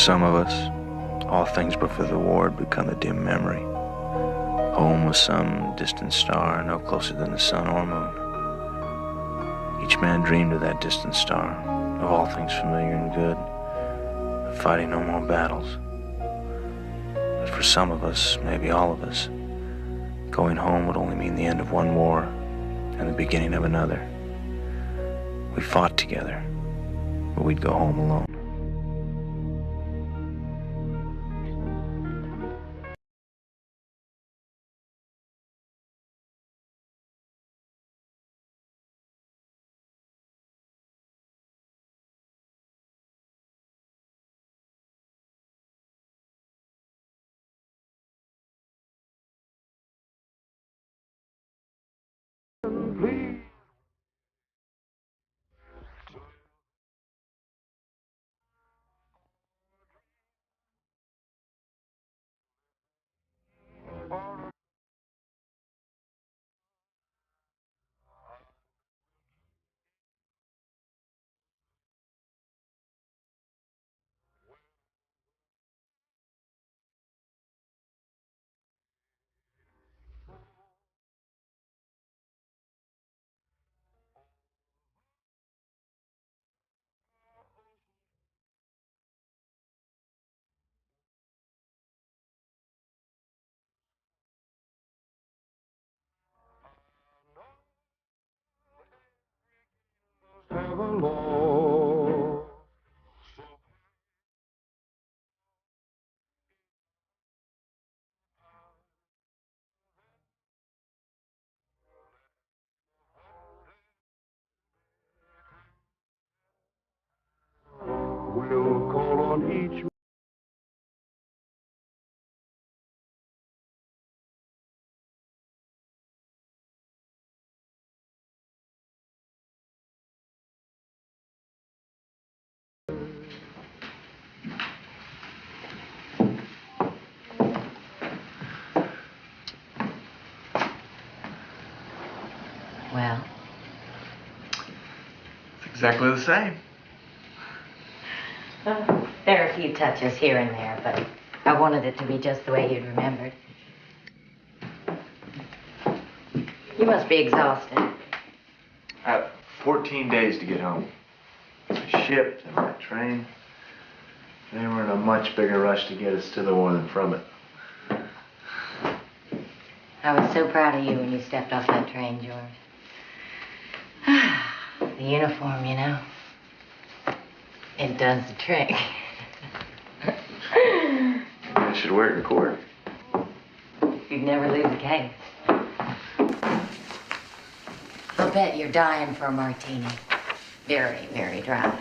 some of us, all things before the war had become a dim memory. Home was some distant star, no closer than the sun or moon. Each man dreamed of that distant star, of all things familiar and good, of fighting no more battles. But for some of us, maybe all of us, going home would only mean the end of one war and the beginning of another. We fought together, but we'd go home alone. We'll call on each. Well, It's exactly the same. there are a few touches here and there, but I wanted it to be just the way you'd remembered. You must be exhausted. I have 14 days to get home. My ship and my train. They were in a much bigger rush to get us to the war than from it. I was so proud of you when you stepped off that train, George. The uniform, you know. It does the trick. I should wear it in court. You'd never lose a case. I'll bet you're dying for a martini. Very, very dry.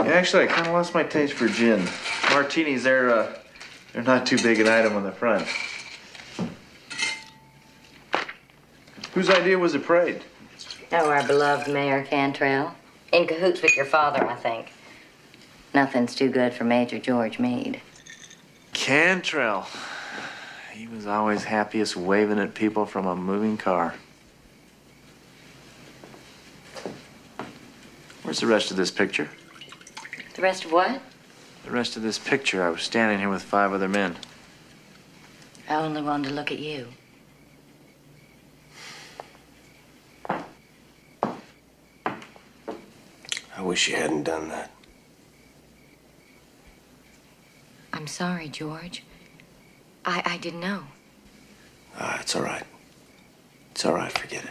Yeah, actually, I kind of lost my taste for gin. Martinis, they're not too big an item on the front. Whose idea was the parade? Oh, our beloved Mayor Cantrell. In cahoots with your father, I think. Nothing's too good for Major George Meade. Cantrell. He was always happiest waving at people from a moving car. Where's the rest of this picture? The rest of what? The rest of this picture. I was standing here with 5 other men. I only wanted to look at you. I wish you hadn't done that. I'm sorry, George. I didn't know. It's all right. It's all right, forget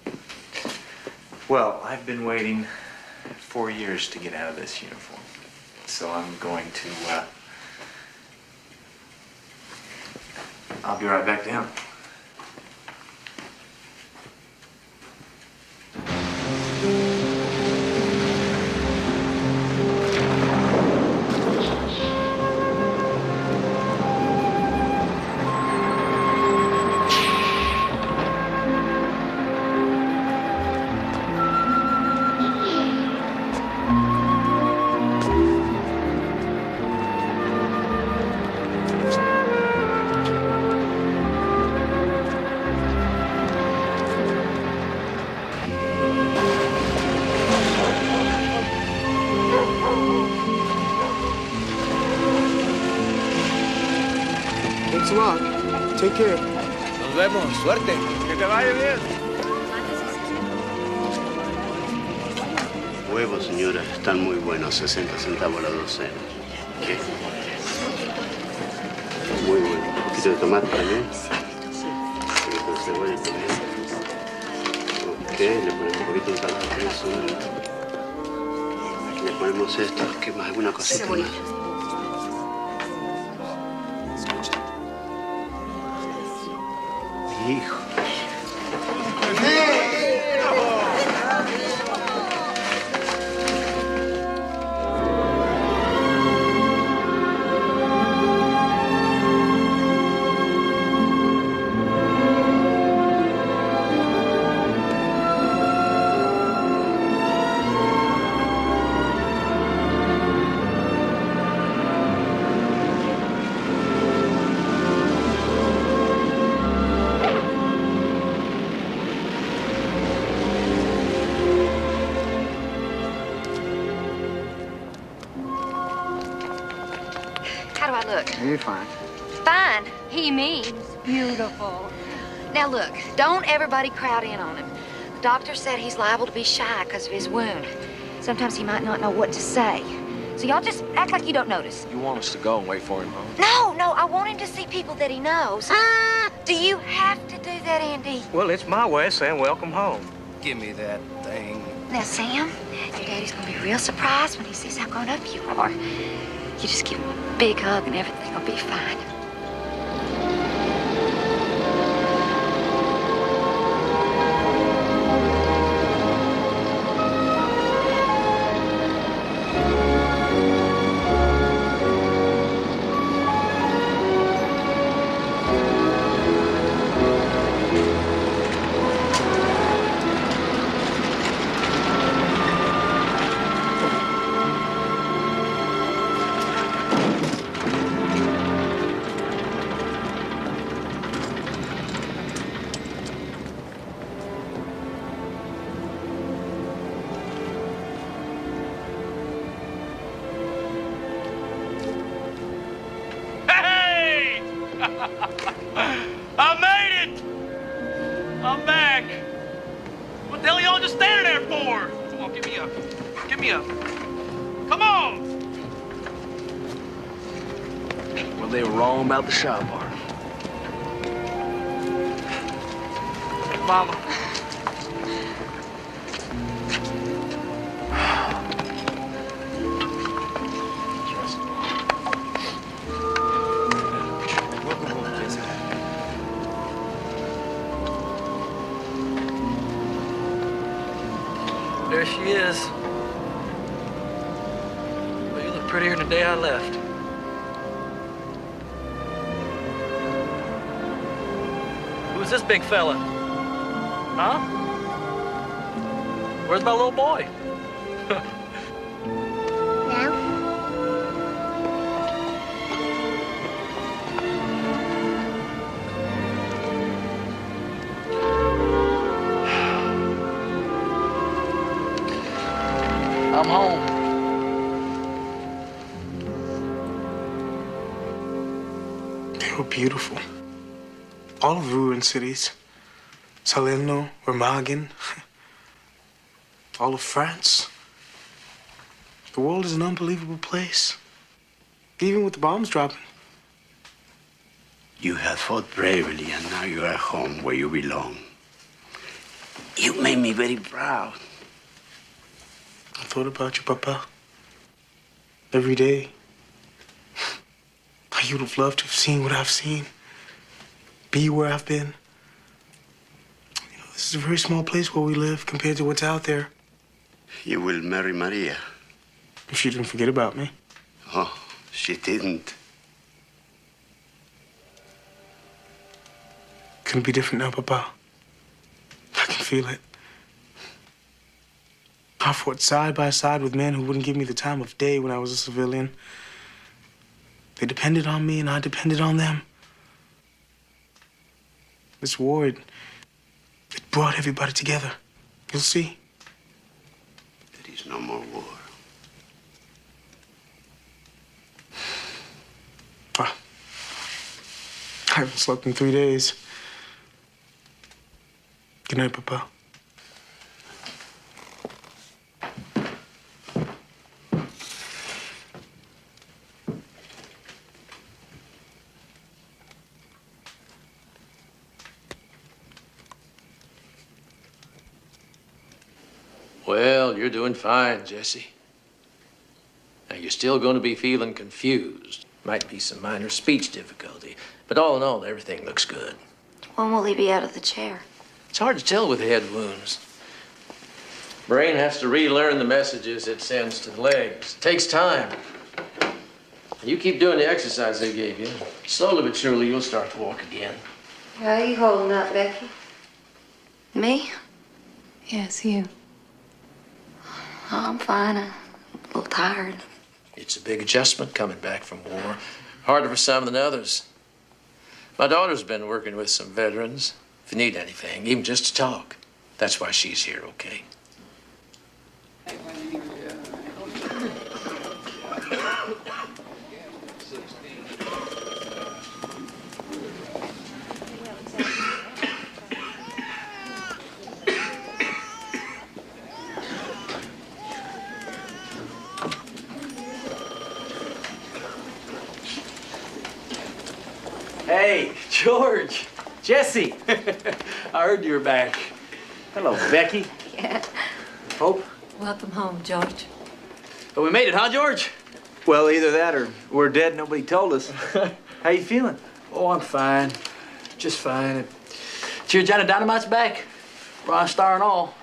it. Well, I've been waiting 4 years to get out of this uniform. So I'm going to, I'll be right back down. Thanks a lot. Take care. Nos vemos. Suerte. Que te vaya bien. Huevos, señora, están muy buenos, 60 centavos la docena. ¿Qué? Muy bueno. ¿Un poquito de tomate también? Un poquito de cebolla también. Ok, le ponemos un poquito de ensalada de eso. Le ponemos esto, ¿qué más? ¿Alguna cosita más? Hijo. How do I look? You're fine. Fine. He means beautiful. Now look, don't everybody crowd in on him. The doctor said he's liable to be shy because of his wound. Sometimes he might not know what to say. So y'all just act like you don't notice. You want us to go and wait for him, huh? No, I want him to see people that he knows. Do you have to do that, Andy? Well, it's my way of saying welcome home. Give me that thing. Now, Sam, your daddy's gonna be real surprised when he sees how grown up you are. You just give him a big hug and everything will be fine. Hey! I made it! I'm back. What the hell y'all just standing there for? Come on, give me up. Give me up. Come on! Well, they were wrong about the shop part. Mama. There she is. Well, you look prettier than the day I left. Who's this big fella? Huh? Where's my little boy? I'm home. They were beautiful. All of the ruined cities. Salerno, Remagen. All of France. The world is an unbelievable place. Even with the bombs dropping. You have fought bravely, and now you are home where you belong. You made me very proud. I thought about you, Papa. Every day. How you would have loved to have seen what I've seen. Be where I've been. You know, this is a very small place where we live compared to what's out there. You will marry Maria. If she didn't forget about me. Oh, she didn't. Couldn't be different now, Papa. I can feel it. I fought side by side with men who wouldn't give me the time of day when I was a civilian. They depended on me, and I depended on them. This war, it brought everybody together. You'll see. There is no more war. Ah. I haven't slept in 3 days. Good night, Papa. Well, you're doing fine, Jesse. Now, you're still going to be feeling confused. Might be some minor speech difficulty. But all in all, everything looks good. When will he be out of the chair? It's hard to tell with head wounds. Brain has to relearn the messages it sends to the legs. It takes time. You keep doing the exercise they gave you. Slowly but surely, you'll start to walk again. How are you holding up, Becky? Me? Yes, you. Oh, I'm fine. I'm a little tired. It's a big adjustment coming back from war. Harder for some than others. My daughter's been working with some veterans. If you need anything, even just to talk, that's why she's here, okay? Hey, George. Jesse. I heard you were back. Hello, Becky. Yeah. Hope. Welcome home, George. But we made it, huh, George? Well, either that or we're dead, nobody told us. How you feeling? Oh, I'm fine. Just fine. Cheer, Johnny Dynamite's back. Ron Star and all.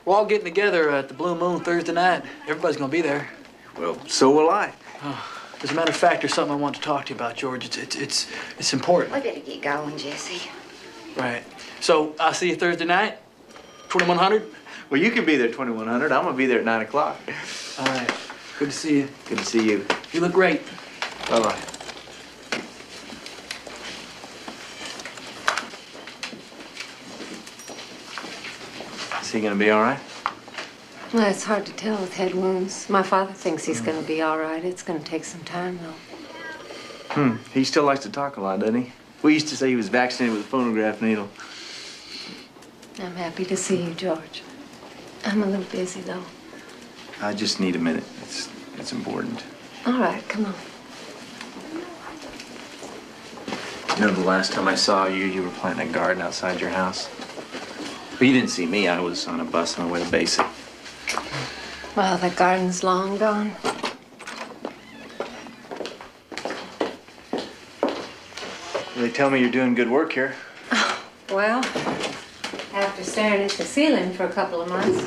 We're all getting together at the Blue Moon Thursday night. Everybody's gonna be there. Well, so will I. As a matter of fact, there's something I want to talk to you about, George. It's important. We better get going, Jesse. Right. So I'll see you Thursday night, 2100. Well, you can be there 2100. I'm gonna be there at 9 o'clock. All right. Good to see you. Good to see you. You look great. Bye-bye. Is he gonna be all right? Well, it's hard to tell with head wounds. My father thinks he's going to be all right. It's going to take some time, though. He still likes to talk a lot, doesn't he? We used to say he was vaccinated with a phonograph needle. I'm happy to see you, George. I'm a little busy, though. I just need a minute. It's important. All right, come on. You know, the last time I saw you, you were planting a garden outside your house. But you didn't see me. I was on a bus on my way to basic. Well, the garden's long gone. They tell me you're doing good work here. Well, after staring at the ceiling for a couple of months,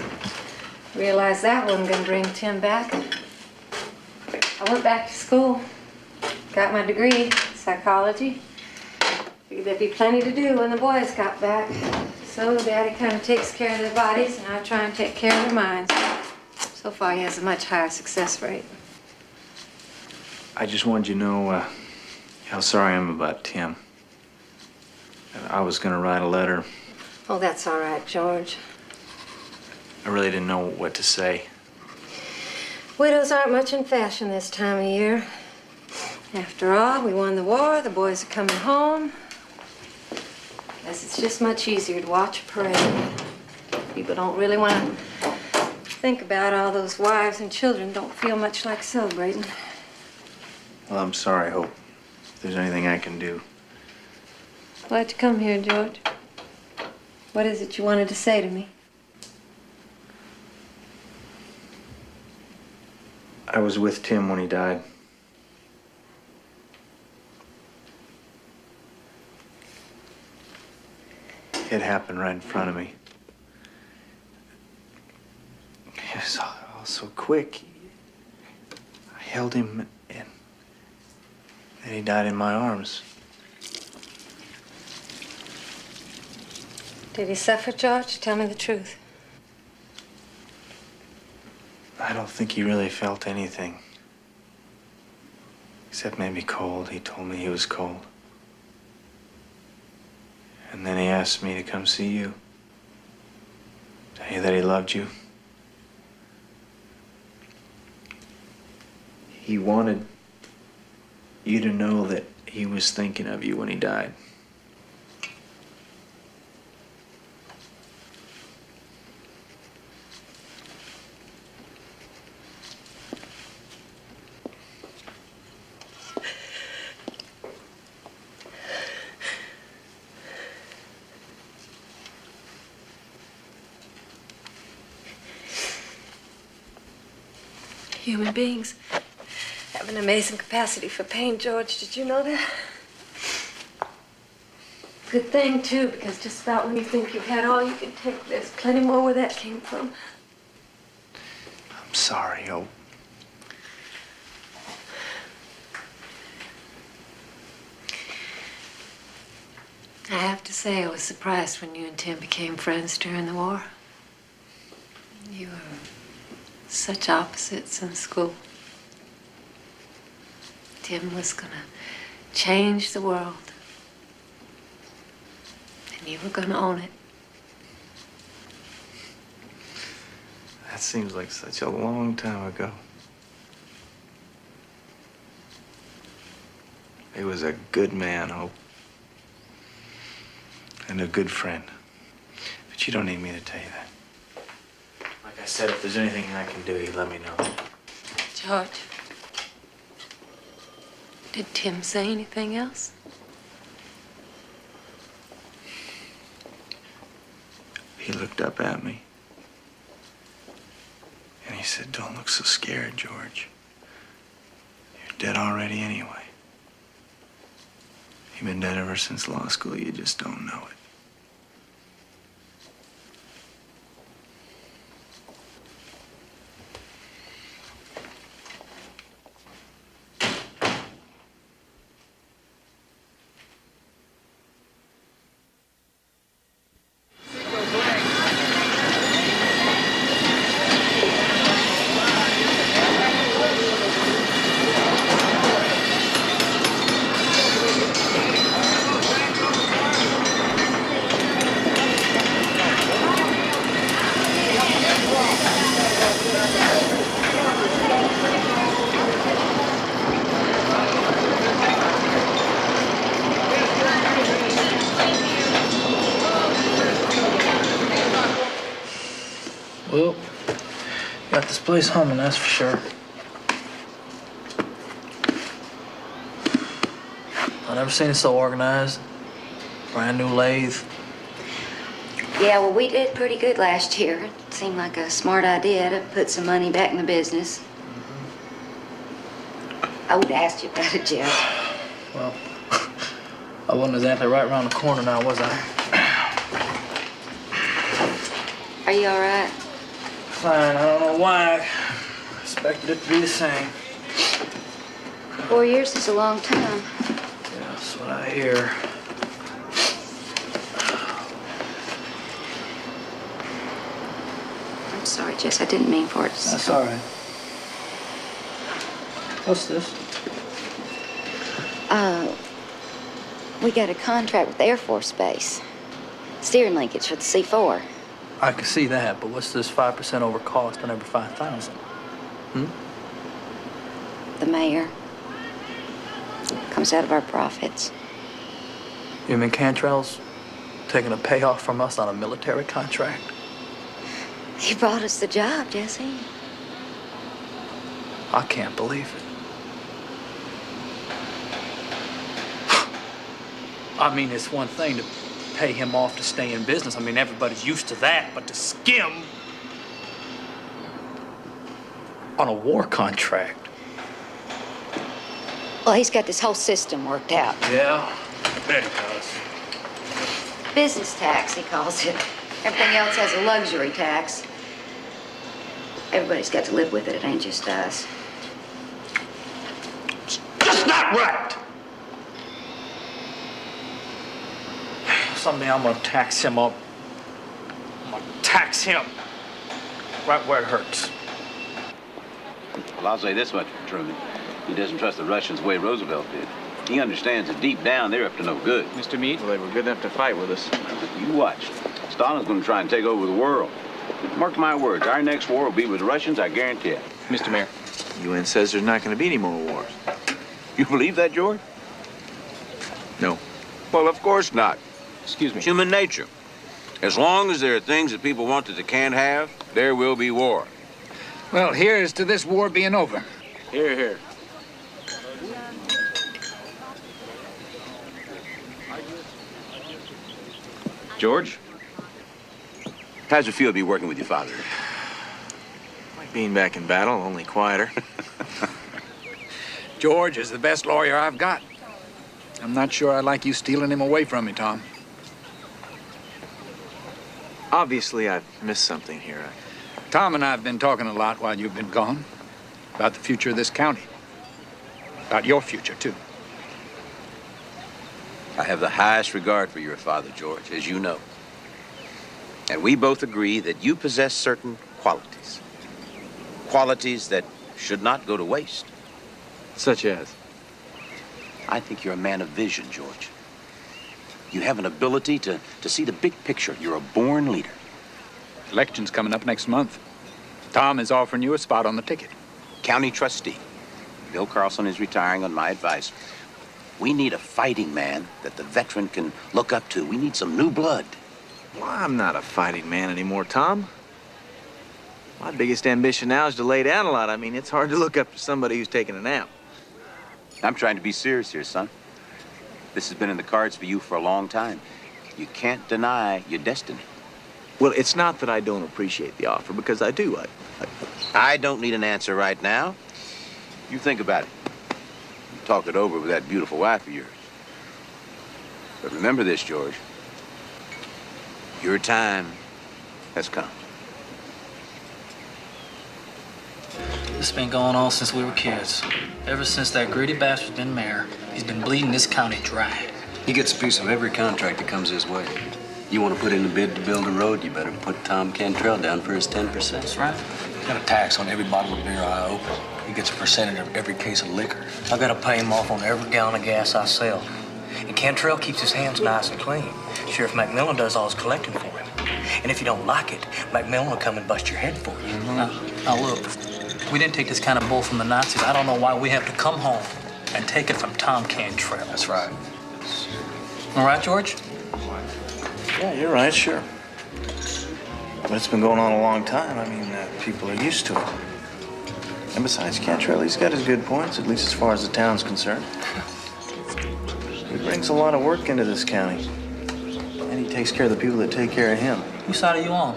realized that wasn't going to bring Tim back. I went back to school, got my degree, psychology. Figured there'd be plenty to do when the boys got back. So Daddy kind of takes care of their bodies, and I try and take care of their minds. So far, he has a much higher success rate. I just wanted you to know how sorry I am about Tim. I was going to write a letter. Oh, that's all right, George. I really didn't know what to say. Widows aren't much in fashion this time of year. After all, we won the war, the boys are coming home. Guess it's just much easier to watch a parade. People don't really want to think about all those wives and children, don't feel much like celebrating. Well, I'm sorry, Hope. If there's anything I can do. Glad you come here, George. What is it you wanted to say to me? I was with Tim when he died. It happened right in front of me. It was all so quick. I held him and then he died in my arms. Did he suffer, George? Tell me the truth. I don't think he really felt anything. Except maybe cold. He told me he was cold. And then he asked me to come see you. Tell you that he loved you. He wanted you to know that he was thinking of you when he died. Human beings have an amazing capacity for pain, George. Did you know that? Good thing, too, because just about when you think you've had all you can take, there's plenty more where that came from. I'm sorry, Hope. I have to say I was surprised when you and Tim became friends during the war. You were such opposites in school. Tim was gonna change the world. And you were gonna own it. That seems like such a long time ago. He was a good man, Hope. And a good friend. But you don't need me to tell you that. Like I said, if there's anything I can do, you let me know. George, did Tim say anything else? He looked up at me. And he said, "Don't look so scared, George. You're dead already anyway. You've been dead ever since law school. You just don't know it." Well, got this place humming, that's for sure. I never seen it so organized. Brand new lathe. Yeah, well, we did pretty good last year. It seemed like a smart idea to put some money back in the business. I would have asked you about it, Jeff. Well, I wasn't exactly right around the corner now, was I? Are you all right? Fine, I don't know why. I expected it to be the same. 4 years is a long time. Yeah, that's what I hear. I'm sorry, Jess. I didn't mean for it to That's all right. What's this? We got a contract with Air Force Base. Steering linkage for the C4. I can see that, but what's this 5% over cost on every 5,000? The mayor. Comes out of our profits. You mean Cantrell's taking a payoff from us on a military contract? He brought us the job, Jesse. I can't believe it. I mean, it's one thing to pay him off to stay in business. I mean, everybody's used to that, but to skim on a war contract. Well, he's got this whole system worked out. Yeah, I bet he does. Business tax, he calls it. Everything else has a luxury tax. Everybody's got to live with it. It ain't just us. Just not right! Someday I'm gonna tax him up. I'm gonna tax him right where it hurts. Well, I'll say this much for Truman. He doesn't trust the Russians the way Roosevelt did. He understands that deep down they're up to no good. Mr. Meade? Well, they were good enough to fight with us. You watch. Stalin's going to try and take over the world. Mark my words, our next war will be with the Russians, I guarantee it. Mr. Mayor, UN says there's not going to be any more wars. You believe that, George? No. Well, of course not. Excuse me. Human nature. As long as there are things that people want that they can't have, there will be war. Well, here's to this war being over. Here, here. George? How's it feel to be working with your father? My being back in battle, only quieter. George is the best lawyer I've got. I'm not sure I like you stealing him away from me, Tom. Obviously, I've missed something here. Tom and I have been talking a lot while you've been gone about the future of this county. About your future, too. I have the highest regard for your father, George, as you know. And we both agree that you possess certain qualities. Qualities that should not go to waste. Such as? I think you're a man of vision, George. You have an ability to see the big picture. You're a born leader. Election's coming up next month. Tom is offering you a spot on the ticket. County trustee. Bill Carlson is retiring on my advice. We need a fighting man that the veteran can look up to. We need some new blood. Well, I'm not a fighting man anymore, Tom. My biggest ambition now is to lay down a lot. I mean, it's hard to look up to somebody who's taking a nap. I'm trying to be serious here, son. This has been in the cards for you for a long time. You can't deny your destiny. Well, it's not that I don't appreciate the offer, because I do. I don't need an answer right now. You think about it. You talk it over with that beautiful wife of yours. But remember this, George. Your time has come. This has been going on since we were kids. Ever since that greedy bastard's been mayor, he's been bleeding this county dry. He gets a piece of every contract that comes his way. You want to put in a bid to build a road, you better put Tom Cantrell down for his 10%. That's right. Got a tax on every bottle of beer I open. He gets a percentage of every case of liquor. I gotta pay him off on every gallon of gas I sell. And Cantrell keeps his hands nice and clean. Sheriff McMillan does all his collecting for him. And if you don't like it, McMillan will come and bust your head for you. Now look, we didn't take this kind of bull from the Nazis. I don't know why we have to come home and take it from Tom Cantrell. That's right. All right, George? Yeah, you're right, sure. But it's been going on a long time. I mean, people are used to it. And besides, Cantrell, he's got his good points, at least as far as the town's concerned. He brings a lot of work into this county. And he takes care of the people that take care of him. Whose side are you on?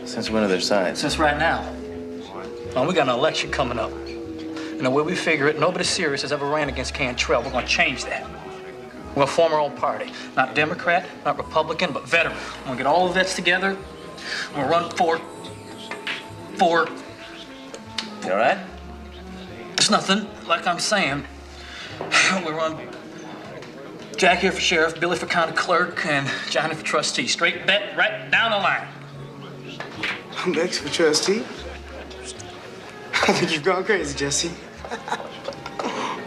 Since when are their sides? Since right now. Now, we got an election coming up. And the way we figure it, nobody serious has ever ran against Cantrell. We're gonna change that. We're gonna form our own party. Not Democrat, not Republican, but veteran. We're gonna get all the vets together. We're gonna run for... You all right? It's nothing, like I'm saying. We run Jack here for sheriff, Billy for county clerk, and Johnny for trustee. Straight bet right down the line. I'm next for trustee. I think you've gone crazy, Jesse.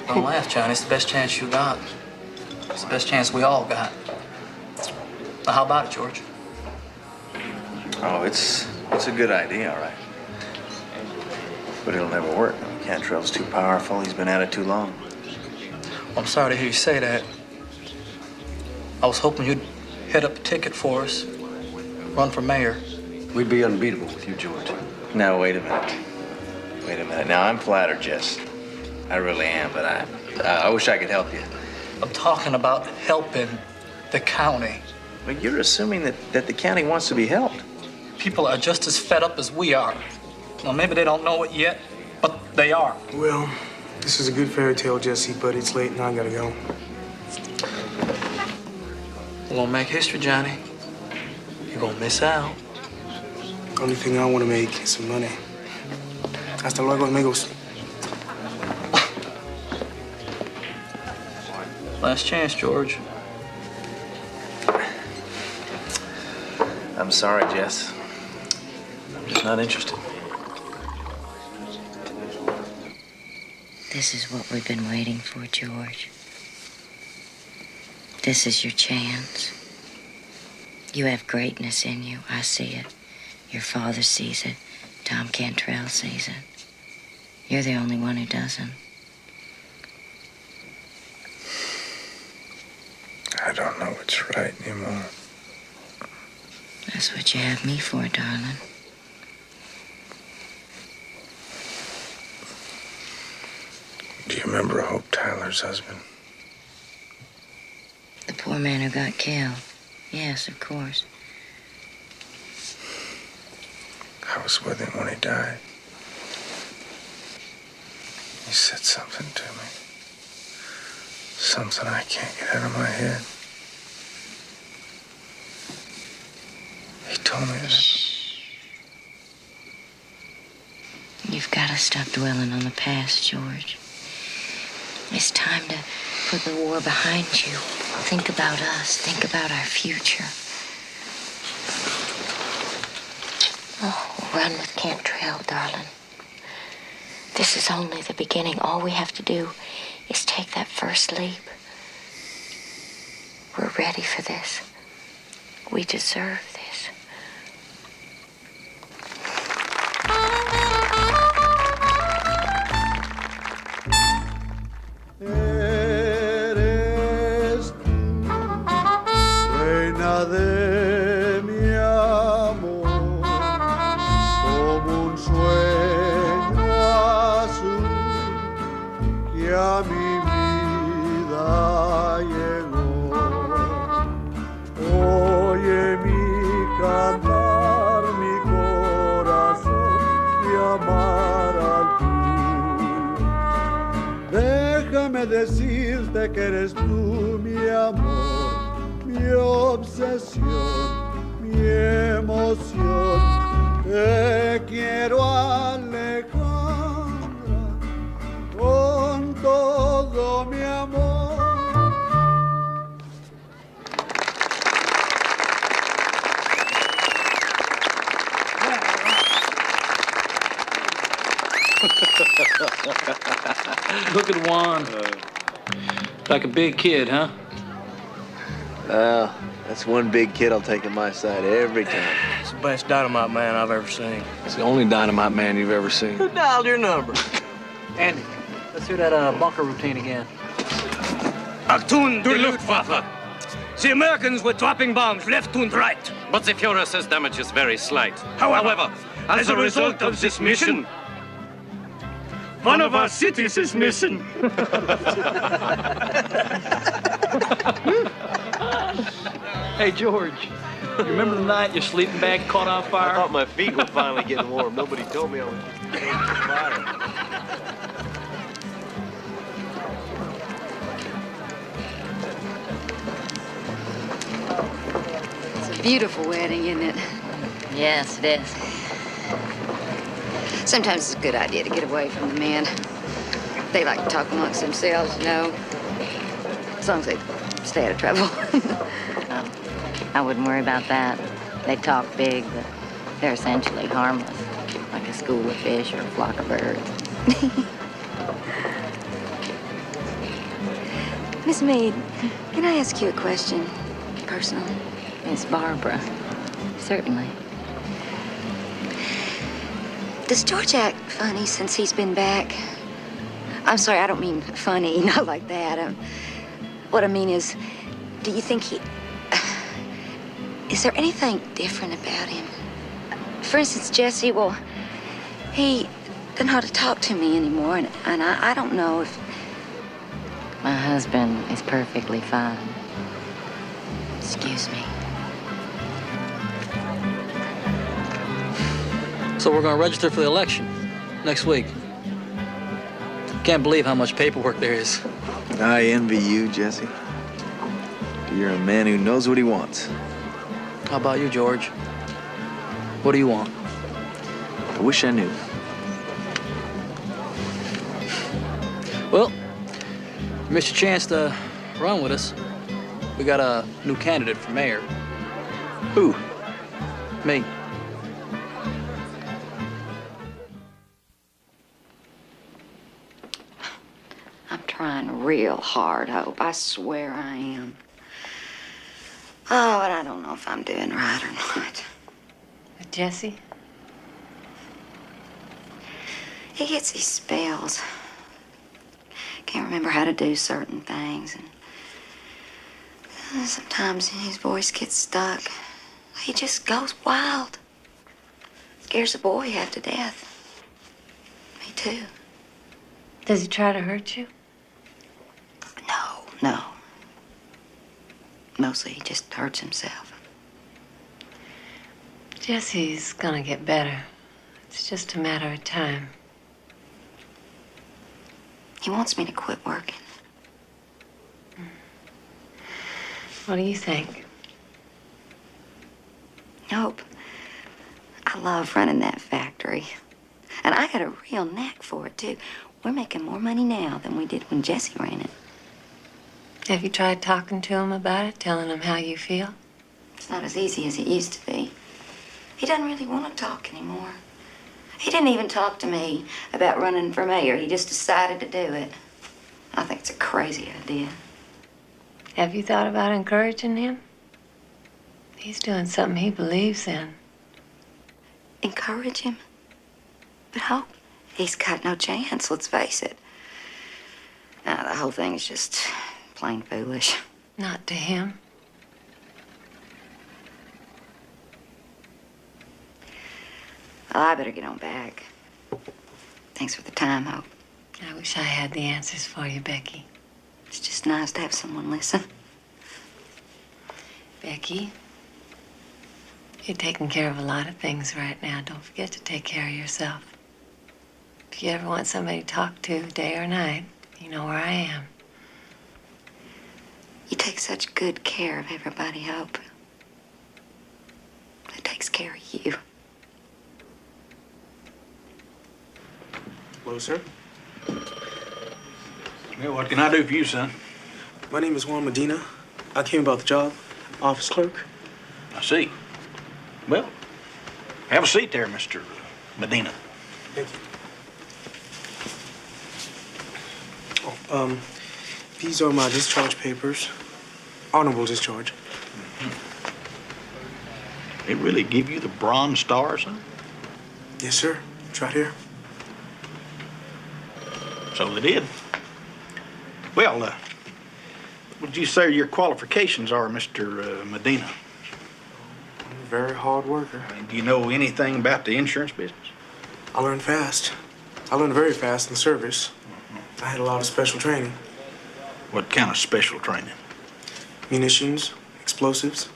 Don't laugh, Johnny. It's the best chance you got. It's the best chance we all got. Now, how about it, George? Oh, it's a good idea, all right. But it'll never work. I mean, Cantrell's too powerful. He's been at it too long. Well, I'm sorry to hear you say that. I was hoping you'd head up a ticket for us, run for mayor. We'd be unbeatable with you, George. Now, wait a minute. Wait a minute. Now, I'm flattered, Jess. I really am, but I wish I could help you. I'm talking about helping the county. But you're assuming that the county wants to be helped. People are just as fed up as we are. Well, maybe they don't know it yet, but they are. Well, this is a good fairy tale, Jesse, but it's late and I gotta go. We're gonna make history, Johnny. You're gonna miss out. Only thing I want to make is some money. Hasta luego, amigos. Last chance, George. I'm sorry, Jess. I'm just not interested. This is what we've been waiting for, George. This is your chance. You have greatness in you. I see it. Your father sees it. Tom Cantrell sees it. You're the only one who doesn't. I don't know what's right anymore. That's what you have me for, darling. Do you remember Hope Tyler's husband? The poor man who got killed. Yes, of course. How was with him when he died. He said something to me. Something I can't get out of my head. He told me that. You've got to stop dwelling on the past, George. It's time to put the war behind you. Think about us. Think about our future. Oh, run with Cantrell, darling. This is only the beginning. All we have to do is take that first leap. We're ready for this. We deserve this. Eres tú, reina de mi amor, como un sueño azul que a mi vida llegó. Oye mi cantar, mi corazón, mi amar al tuyo. Déjame decirte que eres tú mi amor, mi obsesión, mi emoción. Te quiero, Alejandra, con todo mi amor. Look at Juan. Like a big kid, huh? Well, that's one big kid I'll take on my side every time. It's the best dynamite man I've ever seen. It's the only dynamite man you've ever seen. Who dialed your number? Andy, let's hear that bunker routine again. Achtung, der Luftwaffe! The Americans were dropping bombs left and right. But the Fuhrer says damage is very slight. However, as a result of this mission, one of our cities is missing. Hey, George, you remember the night your sleeping bag caught on fire? I thought my feet were finally getting warm. Nobody told me I was getting on fire. It's a beautiful wedding, isn't it? Yes, it is. Sometimes it's a good idea to get away from the men. They like to talk amongst themselves, you know. As long as they stay out of trouble. I wouldn't worry about that. They talk big, but they're essentially harmless, like a school of fish or a flock of birds. Miss Meade, can I ask you a question, personally? Miss Barbara, certainly. Does George act funny since he's been back? I'm sorry, I don't mean funny, not like that. What I mean is, do you think he... Is there anything different about him? For instance, Jesse, well, he doesn't know how to talk to me anymore, and I don't know if... My husband is perfectly fine. Excuse me. So we're going to register for the election next week. Can't believe how much paperwork there is. I envy you, Jesse. You're a man who knows what he wants. How about you, George? What do you want? I wish I knew. Well, you missed your chance to run with us. We got a new candidate for mayor. Who? Me. I'm trying real hard, Hope. I swear I am. Oh, but I don't know if I'm doing right or not. But Jesse? He gets these spells. Can't remember how to do certain things. And sometimes his voice gets stuck. He just goes wild. Scares the boy half to death. Me too. Does he try to hurt you? No. Mostly he just hurts himself. Jesse's gonna get better. It's just a matter of time. He wants me to quit working. What do you think? Nope. I love running that factory. And I got a real knack for it, too. We're making more money now than we did when Jesse ran it. Have you tried talking to him about it, telling him how you feel? It's not as easy as it used to be. He doesn't really want to talk anymore. He didn't even talk to me about running for mayor. He just decided to do it. I think it's a crazy idea. Have you thought about encouraging him? He's doing something he believes in. Encourage him? But how? He's got no chance, let's face it. Now, the whole thing is just plain foolish. Not to him. Well, I better get on back. Thanks for the time, Hope. I wish I had the answers for you, Becky. It's just nice to have someone listen. Becky, you're taking care of a lot of things right now. Don't forget to take care of yourself. If you ever want somebody to talk to, day or night, you know where I am. You take such good care of everybody, Hope. That takes care of you. Hello, sir. Well, what can I do for you, son? My name is Juan Medina. I came about the job, office clerk. I see. Well, have a seat there, Mr. Medina. Thank you. Oh, these are my discharge papers. Honorable discharge. They really give you the Bronze Star, son? Yes, sir. It's right here. So they did. Well, what would you say your qualifications are, Mr. Medina? I'm a very hard worker. Do you know anything about the insurance business? I learned fast. I learned very fast in service. I had a lot of special training. What kind of special training? Munitions, explosives.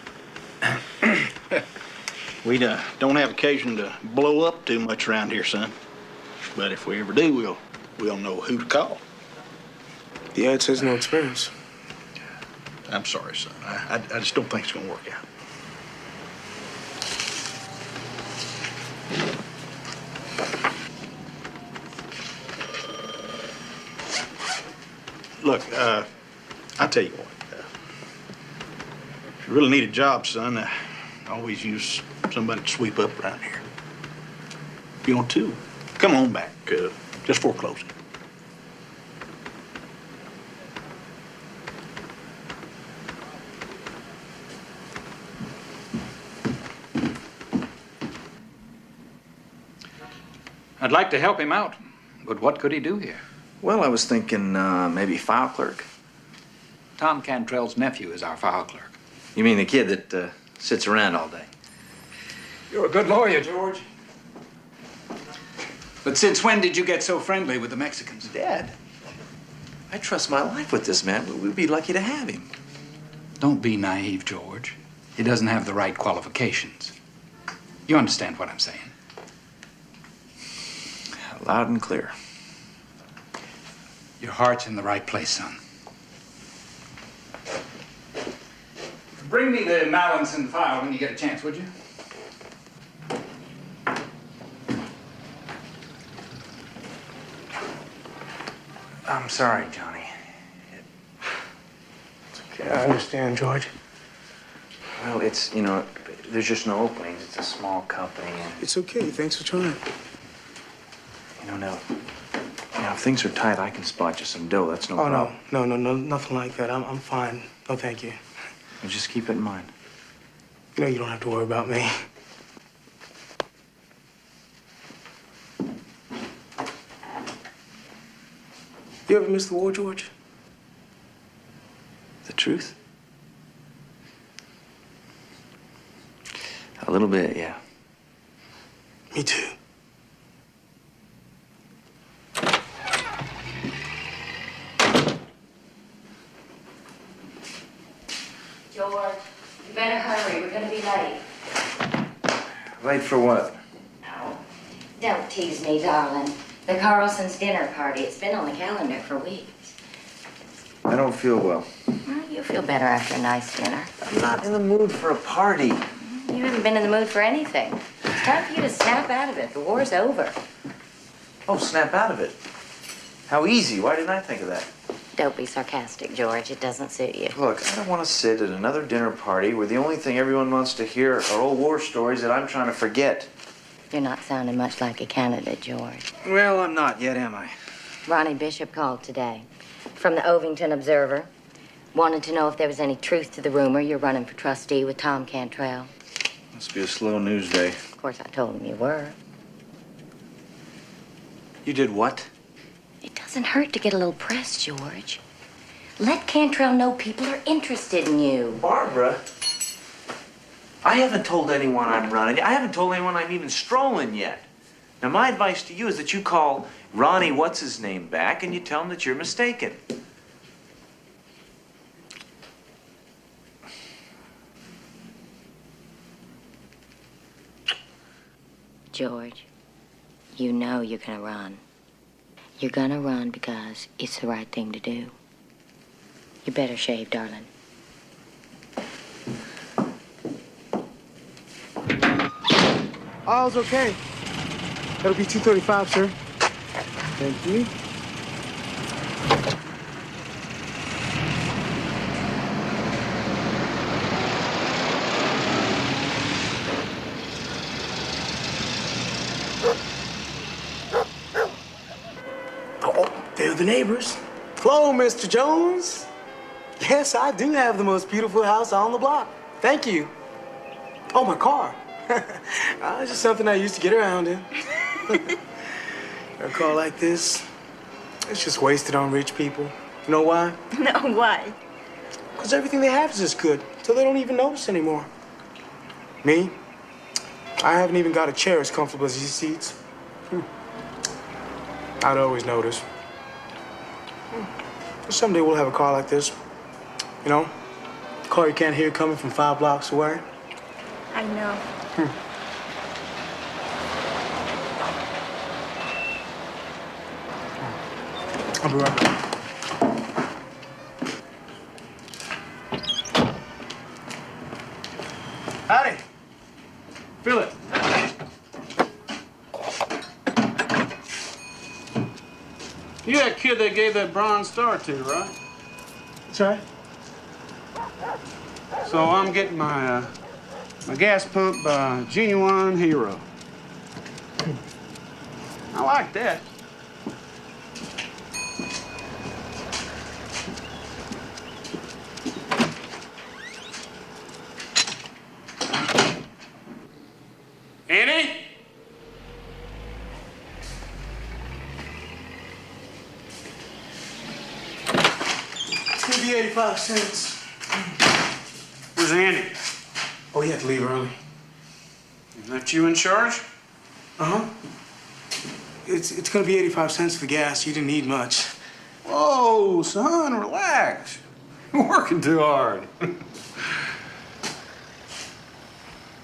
We don't have occasion to blow up too much around here, son. But if we ever do, we'll know who to call. The ad says no experience. I'm sorry, son. I just don't think it's going to work out. Look, I'll tell you what. If you really need a job, son, always use somebody to sweep up around here. If you want to, come on back, just for closing. I'd like to help him out, but what could he do here? Well, I was thinking maybe file clerk. Tom Cantrell's nephew is our file clerk. You mean the kid that sits around all day? You're a good lawyer, George. But since when did you get so friendly with the Mexicans? Dad, I trust my life with this man. We'd be lucky to have him. Don't be naive, George. He doesn't have the right qualifications. You understand what I'm saying? Loud and clear. Your heart's in the right place, son. Bring me the Mallinson file when you get a chance, would you? I'm sorry, Johnny. It's okay. I understand, George. Well, it's, there's just no openings. It's a small company. And, It's okay. Thanks for trying. Now, if things are tight, I can spot you some dough. That's no problem. No, nothing like that. I'm fine. No, thank you. Well, just keep it in mind. You know you don't have to worry about me. You ever miss the war, George? The truth? A little bit, yeah. Me too. George, you better hurry. We're gonna be late. Late for what? No. Don't tease me, darling. The Carlson's dinner party. It's been on the calendar for weeks. I don't feel well. Well, you'll feel better after a nice dinner. I'm not in the mood for a party. You haven't been in the mood for anything. It's time for you to snap out of it. The war's over. Oh, snap out of it. How easy. Why didn't I think of that? Don't be sarcastic, George. It doesn't suit you. Look, I don't want to sit at another dinner party where the only thing everyone wants to hear are old war stories that I'm trying to forget. You're not sounding much like a candidate, George. Well, I'm not yet, am I? Ronnie Bishop called today from the Ovington Observer. Wanted to know if there was any truth to the rumor you're running for trustee with Tom Cantrell. Must be a slow news day. Of course, I told him you were. You did what? It doesn't hurt to get a little press, George. Let Cantrell know people are interested in you. Barbara, I haven't told anyone I'm running. I haven't told anyone I'm even strolling yet. Now, my advice to you is that you call Ronnie What's-His-Name back and you tell him that you're mistaken. George, you know you're gonna run. You're gonna run because it's the right thing to do. You better shave, darling. All's okay. That'll be 235, sir. Thank you. Oh, they're the neighbors. Hello, Mr. Jones. Yes, I do have the most beautiful house on the block. Thank you. Oh, my car. It's just something I used to get around in. A car like this, it's just wasted on rich people. You know why? No, why? Because everything they have is just good, so they don't even notice anymore. Me? I haven't even got a chair as comfortable as these seats. I'd always notice. Someday we'll have a car like this. You know, a car you can't hear coming from 5 blocks away. I know. I'll be right back. Howdy. Fill it. You that kid they gave that Bronze Star to, right? That's right. So I'm getting my gas pump by Genuine Hero. I like that. Annie? It's gonna be 85 cents. Where's Andy? Oh, he had to leave early. Is that you in charge? Uh-huh. It's gonna be 85 cents for gas. You didn't need much. Whoa, son, relax. You're working too hard.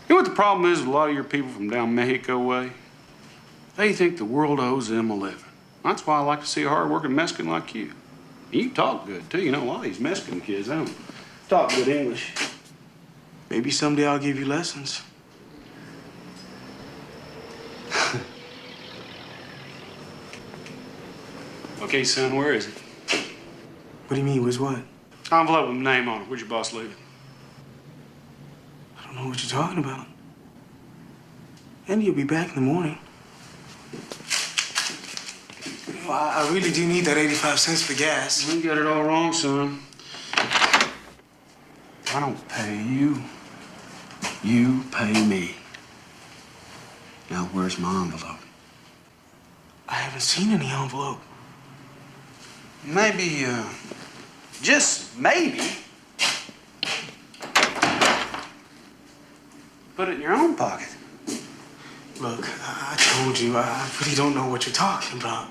You know what the problem is with a lot of your people from down Mexico way? They think the world owes them a living. That's why I like to see a hard-working Mexican like you. And you talk good, too. You know, a lot of these Mexican kids, they don't talk good English. Maybe someday I'll give you lessons. Okay, son, where is it? What do you mean, where's what? Envelope with a name on it. Where'd your boss leave it? I don't know what you're talking about. Andy will be back in the morning. You know, I really do need that 85 cents for gas. You got it all wrong, son. I don't pay you. You pay me. Now, where's my envelope? I haven't seen any envelope. Maybe, just maybe, put it in your own pocket. Look, I told you, I really don't know what you're talking about.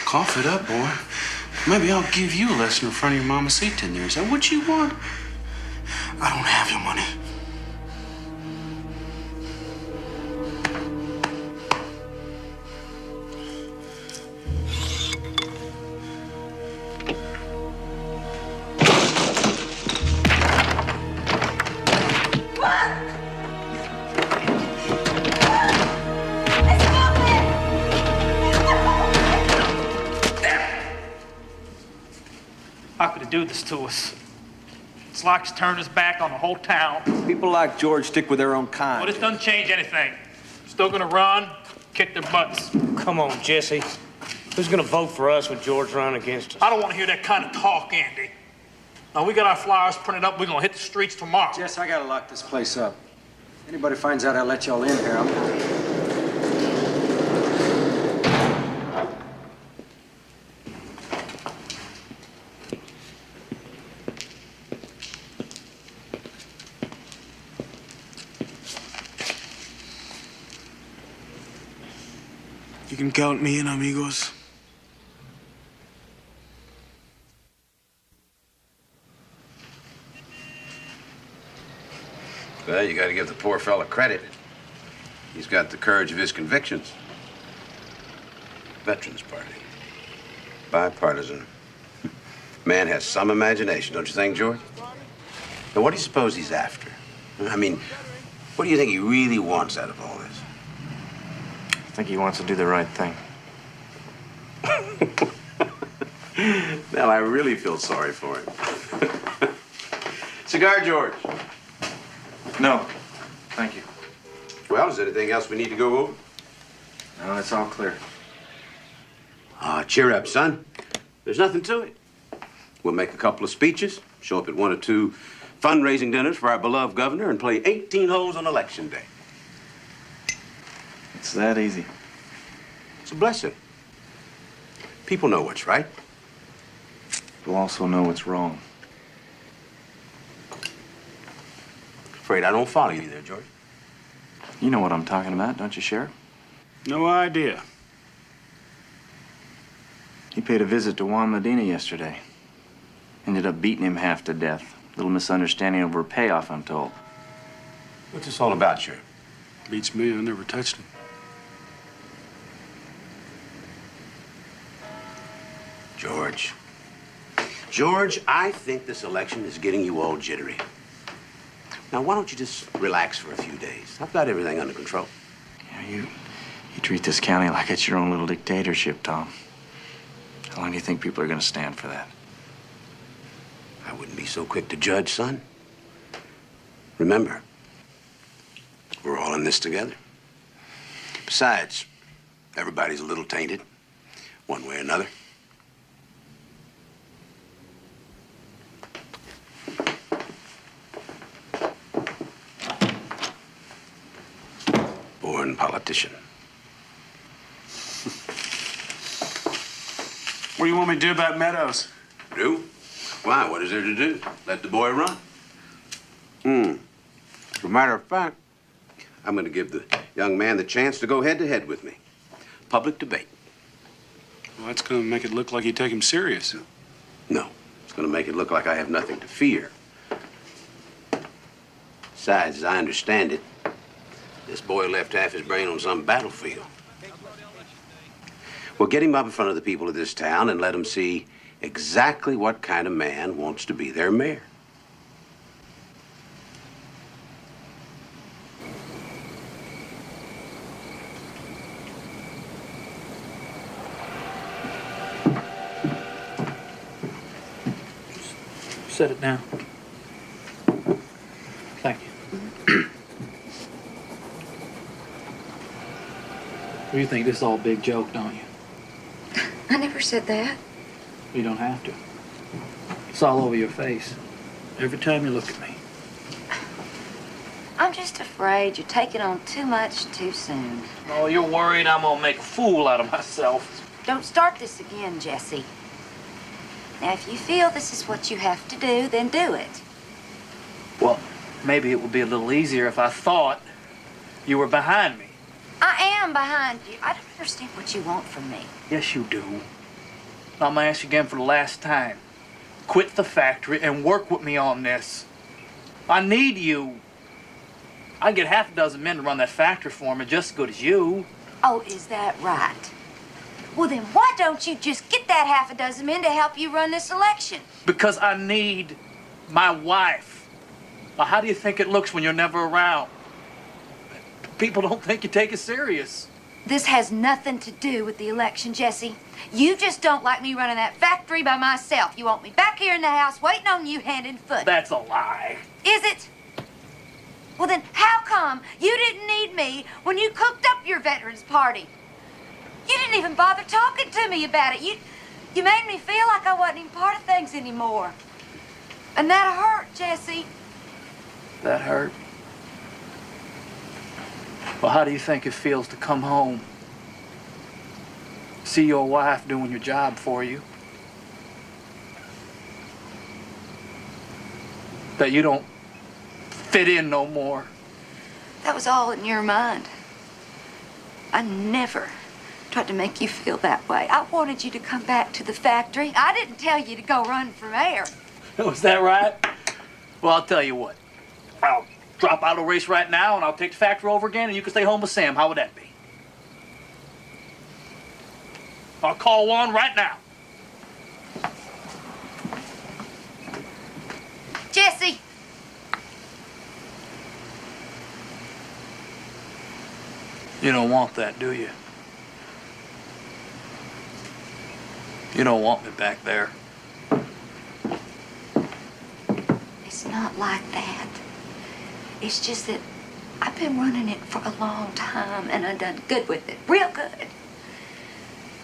Cough it up, boy. Maybe I'll give you a lesson in front of your mamacita in there. Is that what you want? I don't have your money. to do this to us. It's like he's turned his back on the whole town. People like George stick with their own kind. Well, this doesn't change anything. Still gonna run, kick their butts. Come on, Jesse. Who's gonna vote for us with George running against us? I don't want to hear that kind of talk, Andy. Now, we got our flyers printed up. We're gonna hit the streets tomorrow. Jess, I gotta lock this place up. Anybody finds out I let y'all in here, You can count me in, amigos. Well, you got to give the poor fella credit. He's got the courage of his convictions. Veterans Party. Bipartisan. Man has some imagination, don't you think, George? Now, what do you suppose he's after? I mean, what do you think he really wants out of all this? I think he wants to do the right thing. Now, I really feel sorry for him. Cigar, George? No, thank you. Well, is there anything else we need to go over? No, it's all clear. Cheer up, son. There's nothing to it. We'll make a couple of speeches, show up at 1 or 2 fundraising dinners for our beloved governor, and play 18 holes on Election Day. It's that easy. It's a blessing. People know what's right. You'll also know what's wrong. Afraid I don't follow you there, George. You know what I'm talking about, don't you, Sheriff? No idea. He paid a visit to Juan Medina yesterday. Ended up beating him half to death. Little misunderstanding over a payoff, I'm told. What's this all about, Sheriff? Beats me. I never touched him. George. George, I think this election is getting you all jittery. Now, why don't you just relax for a few days? I've got everything under control. Yeah, you treat this county like it's your own little dictatorship, Tom. How long do you think people are going to stand for that? I wouldn't be so quick to judge, son. Remember, we're all in this together. Besides, everybody's a little tainted, one way or another. Born politician. What do you want me to do about Meadows? Do? Why? What is there to do? Let the boy run. As a matter of fact, I'm going to give the young man the chance to go head-to-head with me. Public debate. Well, that's going to make it look like you take him serious. No. It's going to make it look like I have nothing to fear. Besides, as I understand it, this boy left half his brain on some battlefield. Well, get him up in front of the people of this town and let him see exactly what kind of man wants to be their mayor. Set it down. Thank you. You think this is all a big joke, don't you? I never said that. You don't have to. It's all over your face. Every time you look at me. I'm just afraid you're taking on too much too soon. Oh, you're worried I'm gonna make a fool out of myself. Don't start this again, Jesse. Now, if you feel this is what you have to do, then do it. Well, maybe it would be a little easier if I thought you were behind me. I am behind you. I don't understand what you want from me. Yes, you do. I'm gonna ask you again for the last time. Quit the factory and work with me on this. I need you. I can get half a dozen men to run that factory for me just as good as you. Oh, is that right? Well, then why don't you just get that half a dozen men to help you run this election? Because I need my wife. Now, how do you think it looks when you're never around? People don't think you take it serious. This has nothing to do with the election, Jesse. You just don't like me running that factory by myself. You want me back here in the house waiting on you hand and foot. That's a lie. Is it? Well, then how come you didn't need me when you cooked up your veterans party? You didn't even bother talking to me about it. You made me feel like I wasn't even part of things anymore. And that hurt, Jesse. That hurt. Well, how do you think it feels to come home, see your wife doing your job for you, that you don't fit in no more? That was all in your mind. I never tried to make you feel that way. I wanted you to come back to the factory. I didn't tell you to go run for mayor. Was that right? Well, I'll tell you what. I'll drop out of the race right now, and I'll take the factory over again, and you can stay home with Sam. How would that be? I'll call Juan right now. Jesse! You don't want that, do you? You don't want me back there. It's not like that. It's just that I've been running it for a long time, and I've done good with it, real good.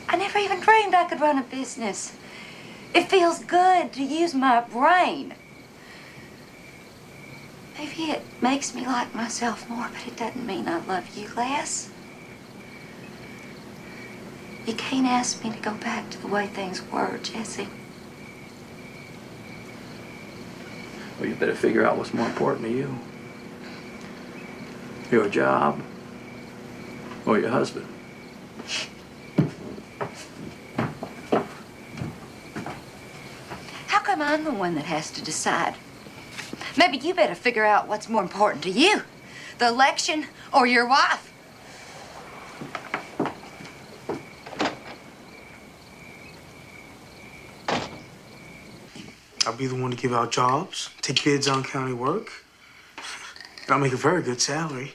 I never even dreamed I could run a business. It feels good to use my brain. Maybe it makes me like myself more, but it doesn't mean I love you less. You can't ask me to go back to the way things were, Jesse. Well, you better figure out what's more important to you. Your job or your husband. How come I'm the one that has to decide? Maybe you better figure out what's more important to you. The election or your wife. I'll be the one to give out jobs, take bids on county work. And I'll make a very good salary.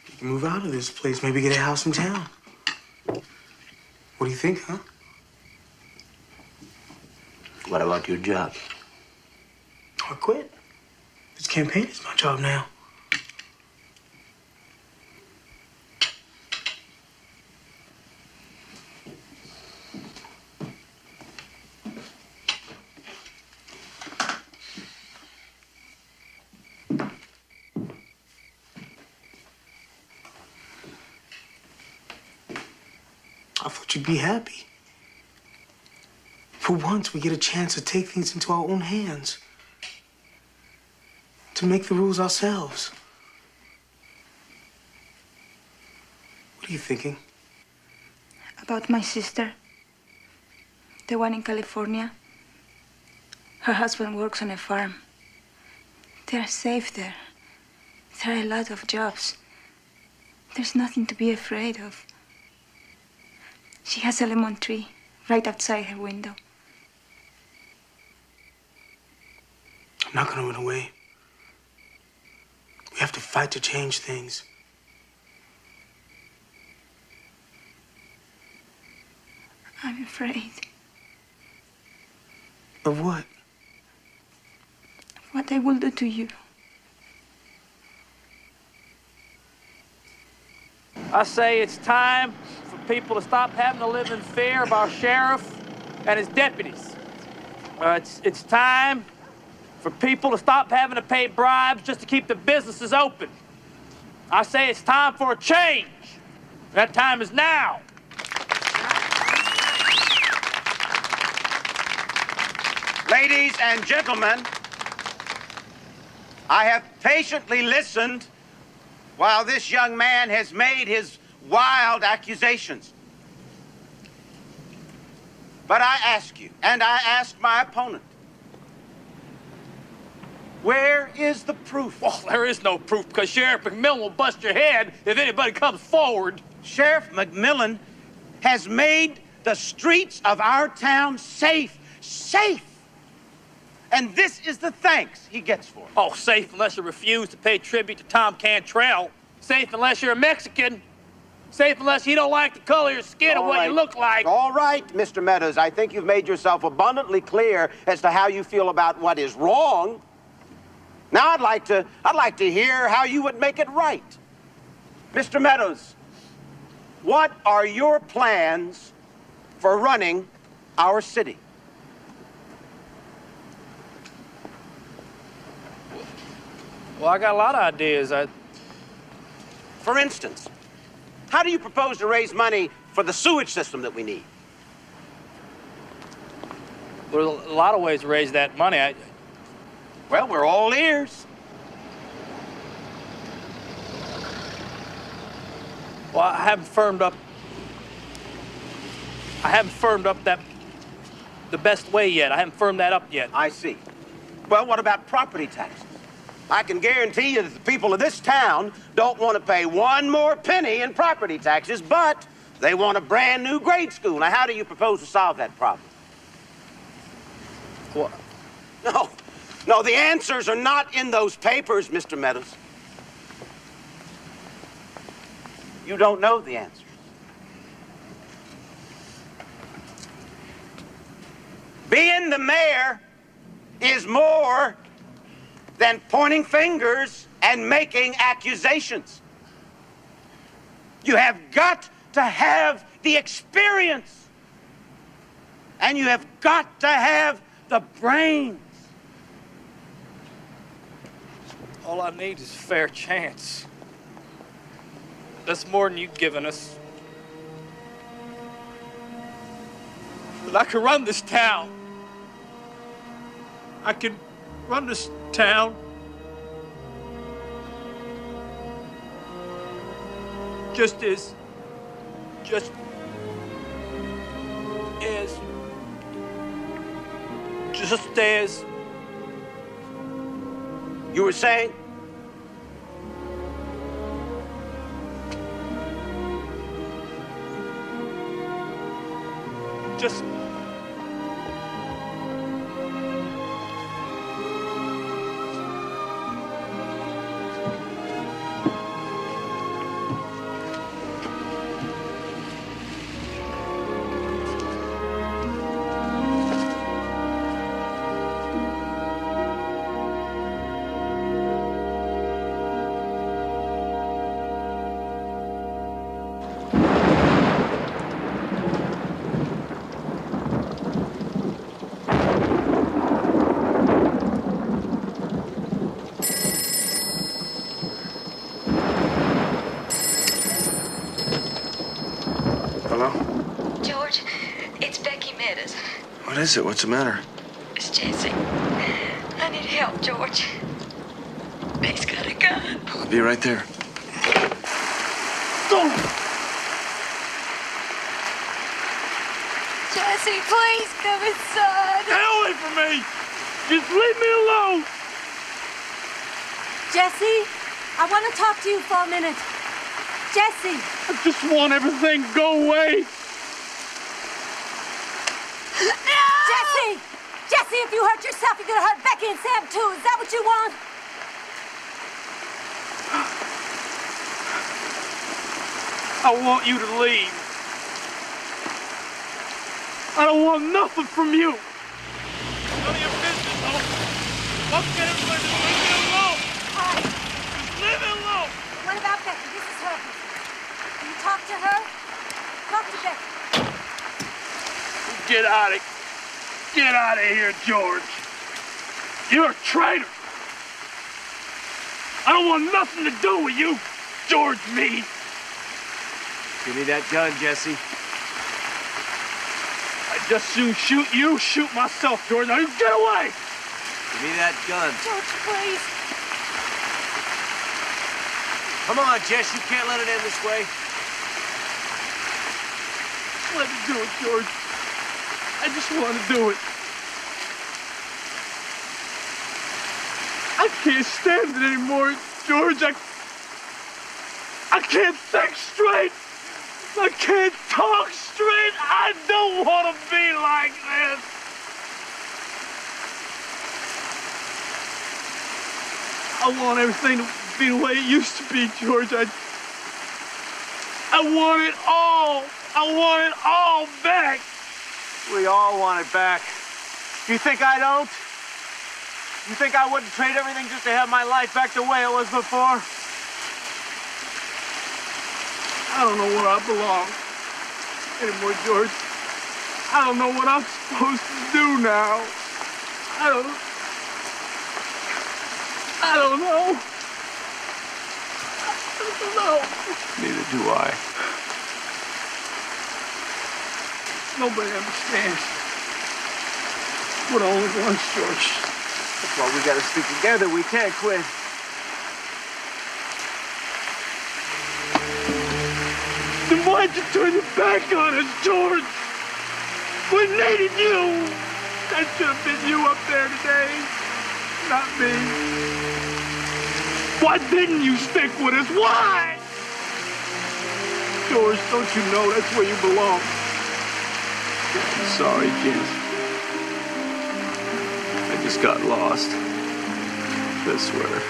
You can move out of this place, maybe get a house in town. What do you think, huh? What about your job? I quit. This campaign is my job now. I thought you'd be happy. For once, we get a chance to take things into our own hands. To make the rules ourselves. What are you thinking? About my sister, the one in California. Her husband works on a farm. They're safe there. There are a lot of jobs. There's nothing to be afraid of. She has a lemon tree right outside her window. I'm not gonna run away. We have to fight to change things. I'm afraid. Of what? What they will do to you. I say it's time for people to stop having to live in fear of our sheriff and his deputies. It's time for people to stop having to pay bribes just to keep the businesses open. I say it's time for a change. That time is now. Ladies and gentlemen, I have patiently listened while this young man has made his wild accusations. But I ask you, and I ask my opponent, where is the proof? Well, there is no proof because Sheriff McMillan will bust your head if anybody comes forward. Sheriff McMillan has made the streets of our town safe. Safe! And this is the thanks he gets for it. Oh, safe unless you refuse to pay tribute to Tom Cantrell. Safe unless you're a Mexican. Safe unless you don't like the color of your skin or what you look like. All right, Mr. Meadows. I think you've made yourself abundantly clear as to how you feel about what is wrong. Now I'd like to hear how you would make it right. Mr. Meadows, what are your plans for running our city? Well, I got a lot of ideas. For instance, how do you propose to raise money for the sewage system that we need? There's a lot of ways to raise that money. Well, we're all ears. Well, I haven't firmed up that the best way yet. I haven't firmed that up yet. I see. Well, what about property taxes? I can guarantee you that the people of this town don't want to pay one more penny in property taxes, but they want a brand new grade school. Now, how do you propose to solve that problem? What? No, the answers are not in those papers, Mr. Meadows. You don't know the answers. Being the mayor is more than pointing fingers and making accusations. You have got to have the experience. And you have got to have the brains. All I need is a fair chance. That's more than you've given us. But I can run this town. I can run this town. Just as You were saying? Just What is it? What's the matter? It's Jesse. I need help, George. He's got a gun. I'll be right there. Go! Jesse, please come inside. Get away from me! Just leave me alone! Jesse, I want to talk to you for a minute. Jesse! I just want everything to go away. Jesse! Jesse, if you hurt yourself, you're gonna hurt Becky and Sam too. Is that what you want? I want you to leave. I don't want nothing from you. None of your business, though. Why can't everybody just leave me alone? All right. Just leave me alone. What about Becky? This is her business. Can you talk to her? Talk to Becky. Get out of here, George. You're a traitor. I don't want nothing to do with you, George Meade. Give me that gun, Jesse. I'd just soon shoot you, shoot myself, George. Now you get away. Give me that gun. George, please. Come on, Jess. You can't let it end this way. Let me do it, George. I just want to do it. I can't stand it anymore, George. I can't think straight. I can't talk straight. I don't want to be like this. I want everything to be the way it used to be, George. I I want it all. I want it all back. We all want it back. You think I don't? You think I wouldn't trade everything just to have my life back the way it was before? I don't know where I belong anymore, George. I don't know what I'm supposed to do now. I don't know. I don't know. Neither do I. Nobody understands. We're the only ones, George. That's why we gotta stick together. We can't quit. Then why'd you turn your back on us, George? We needed you. That should have been you up there today, not me. Why didn't you stick with us? Why? George, don't you know that's where you belong? I'm sorry, Jess. I just got lost. I swear.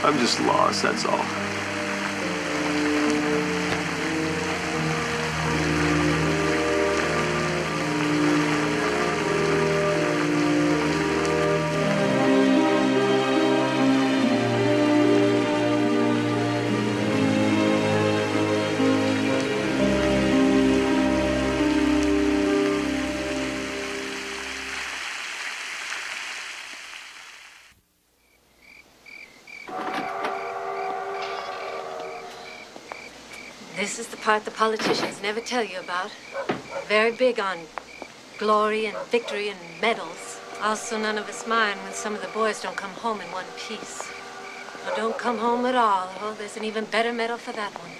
I'm just lost, that's all. This is the part the politicians never tell you about. Very big on glory and victory and medals. Also, none of us mind when some of the boys don't come home in one piece. Or don't come home at all. Oh, there's an even better medal for that one.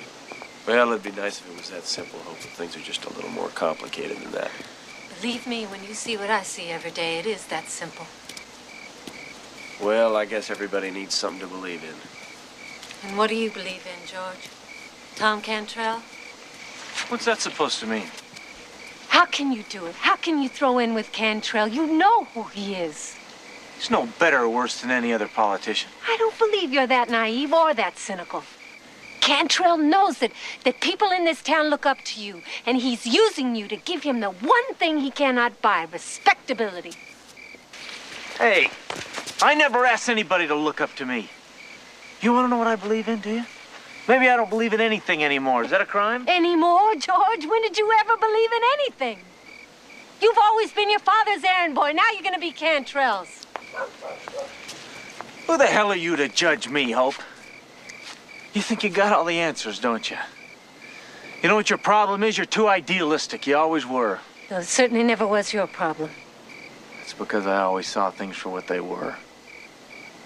Well, it'd be nice if it was that simple, Hope, but things are just a little more complicated than that. Believe me, when you see what I see every day, it is that simple. Well, I guess everybody needs something to believe in. And what do you believe in, George? Tom Cantrell? What's that supposed to mean? How can you do it? How can you throw in with Cantrell? You know who he is. He's no better or worse than any other politician. I don't believe you're that naive or that cynical. Cantrell knows that people in this town look up to you, and he's using you to give him the one thing he cannot buy, respectability. Hey, I never asked anybody to look up to me. You want to know what I believe in, do you? Maybe I don't believe in anything anymore. Is that a crime? Anymore, George? When did you ever believe in anything? You've always been your father's errand boy. Now you're going to be Cantrell's. Who the hell are you to judge me, Hope? You think you got all the answers, don't you? You know what your problem is? You're too idealistic. You always were. No, it certainly never was your problem. It's because I always saw things for what they were.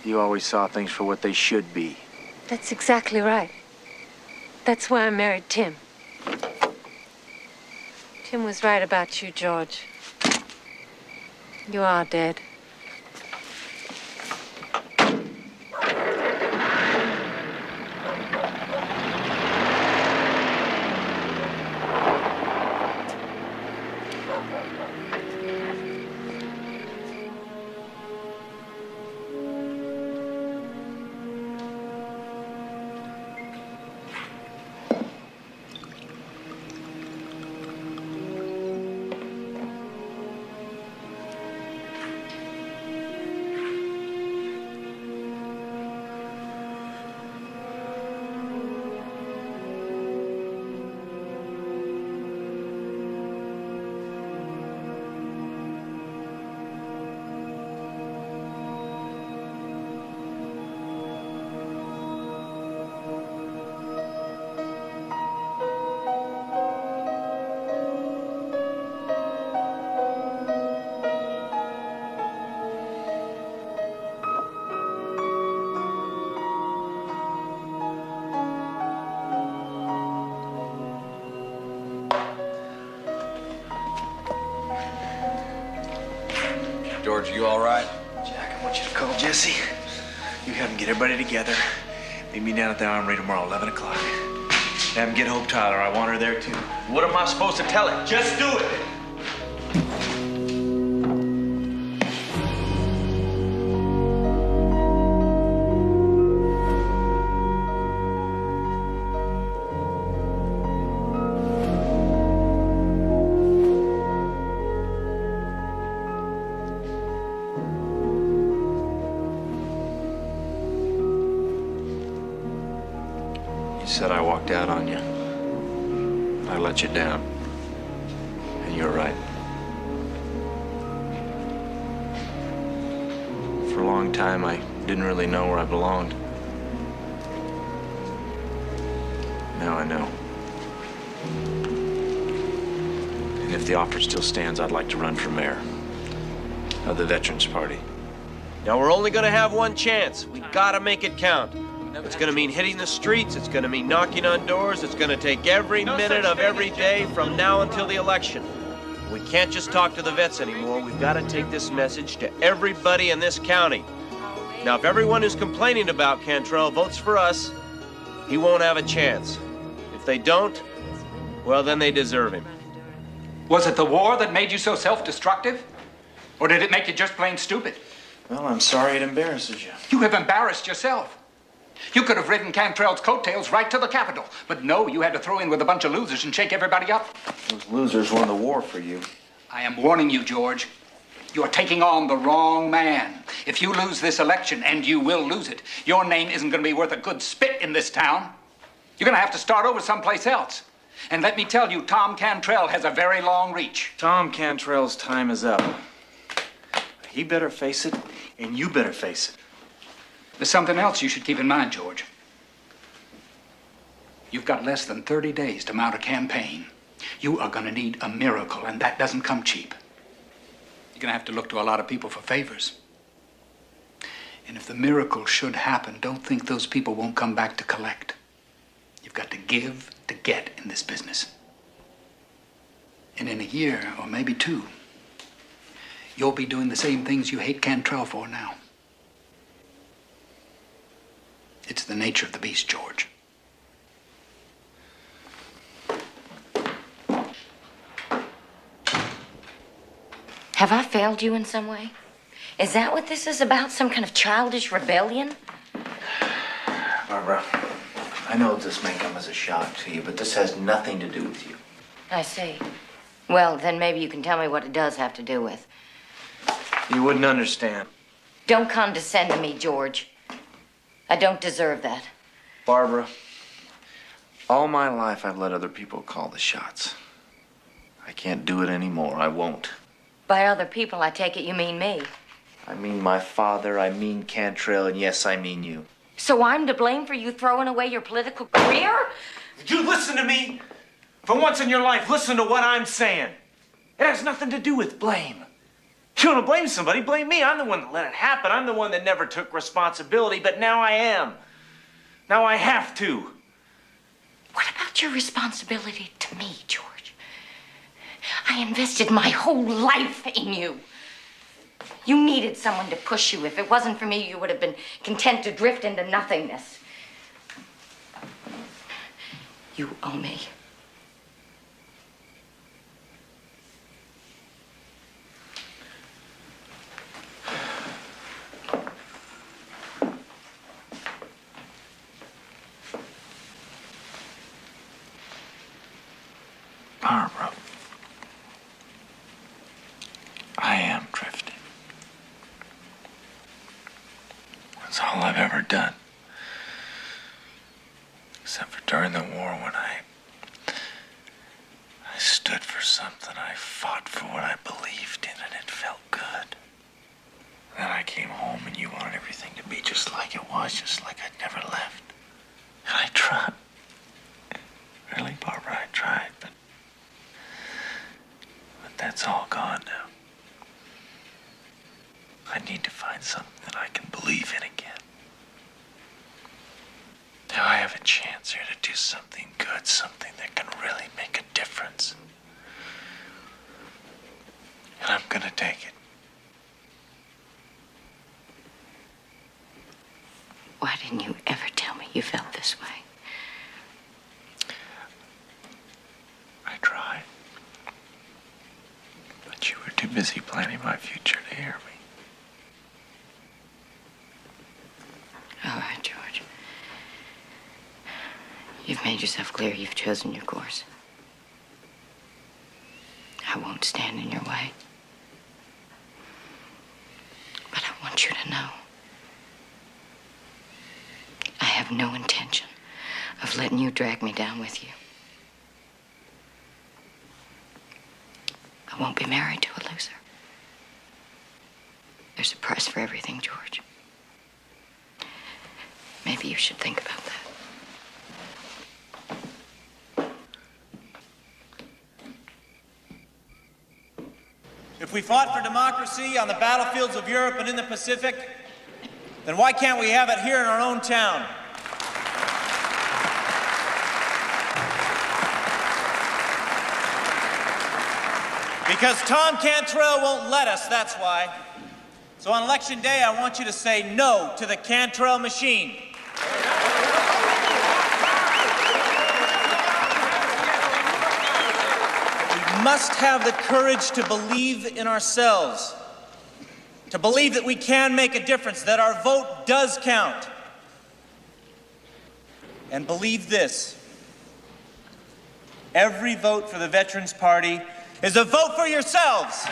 You always saw things for what they should be. That's exactly right. That's why I married Tim. Tim was right about you, George. You are dead. George, you all right? Jack, I want you to call Jesse. You have him get everybody together. Meet me down at the Armory tomorrow, 11 o'clock. Have him get Hope Tyler. I want her there, too. What am I supposed to tell him? Just do it. said I walked out on you. I let you down. And you're right. For a long time, I didn't really know where I belonged. Now I know. And if the offer still stands, I'd like to run for mayor of the Veterans Party. Now, we're only gonna have one chance. We gotta make it count. It's gonna mean hitting the streets, it's gonna mean knocking on doors, it's gonna take every minute of every day from now until the election. We can't just talk to the vets anymore. We've gotta take this message to everybody in this county. Now, if everyone who's complaining about Cantrell votes for us, he won't have a chance. If they don't, well, then they deserve him. Was it the war that made you so self-destructive? Or did it make you just plain stupid? Well, I'm sorry it embarrasses you. You have embarrassed yourself. You could have ridden Cantrell's coattails right to the Capitol. But no, you had to throw in with a bunch of losers and shake everybody up. Those losers won the war for you. I am warning you, George. You're taking on the wrong man. If you lose this election, and you will lose it, your name isn't going to be worth a good spit in this town. You're going to have to start over someplace else. And let me tell you, Tom Cantrell has a very long reach. Tom Cantrell's time is up. He better face it, and you better face it. There's something else you should keep in mind, George. You've got less than 30 days to mount a campaign. You are going to need a miracle, and that doesn't come cheap. You're going to have to look to a lot of people for favors. And if the miracle should happen, don't think those people won't come back to collect. You've got to give to get in this business. And in a year, or maybe two, you'll be doing the same things you hate Cantrell for now. It's the nature of the beast, George. Have I failed you in some way? Is that what this is about? Some kind of childish rebellion? Barbara, I know this may come as a shock to you, but this has nothing to do with you. I see. Well, then maybe you can tell me what it does have to do with. You wouldn't understand. Don't condescend to me, George. I don't deserve that. Barbara, all my life I've let other people call the shots. I can't do it anymore. I won't. By other people, I take it you mean me. I mean my father, I mean Cantrell, and yes, I mean you. So I'm to blame for you throwing away your political career? You listen to me. For once in your life, listen to what I'm saying. It has nothing to do with blame. If you want to blame somebody, blame me. I'm the one that let it happen. I'm the one that never took responsibility, but now I am. Now I have to. What about your responsibility to me, George? I invested my whole life in you. You needed someone to push you. If it wasn't for me, you would have been content to drift into nothingness. You owe me. Barbara, I am drifting. That's all I've ever done. Except for during the war when I stood for something. I fought for what I believed in and it felt good. Then I came home and you wanted everything to be just like it was, just like I'd never left. And I tried. Really, Barbara, I tried, but that's all gone now. I need to find something I can believe in again. Now I have a chance here to do something good, something that can really make a difference. And I'm gonna take it. Why didn't you ever tell me you felt this way? I tried. But you were too busy planning my future to hear me. All right, George. You've made yourself clear. You've chosen your course. I won't stand in your way. But I want you to know I have no intention of letting you drag me down with you. I won't be married to a loser. There's a price for everything, George. Maybe you should think about that. If we fought for democracy on the battlefields of Europe and in the Pacific, then why can't we have it here in our own town? Because Tom Cantrell won't let us, that's why. So on election day, I want you to say no to the Cantrell machine. We must have the courage to believe in ourselves, to believe that we can make a difference, that our vote does count. And believe this: every vote for the Veterans Party is a vote for yourselves.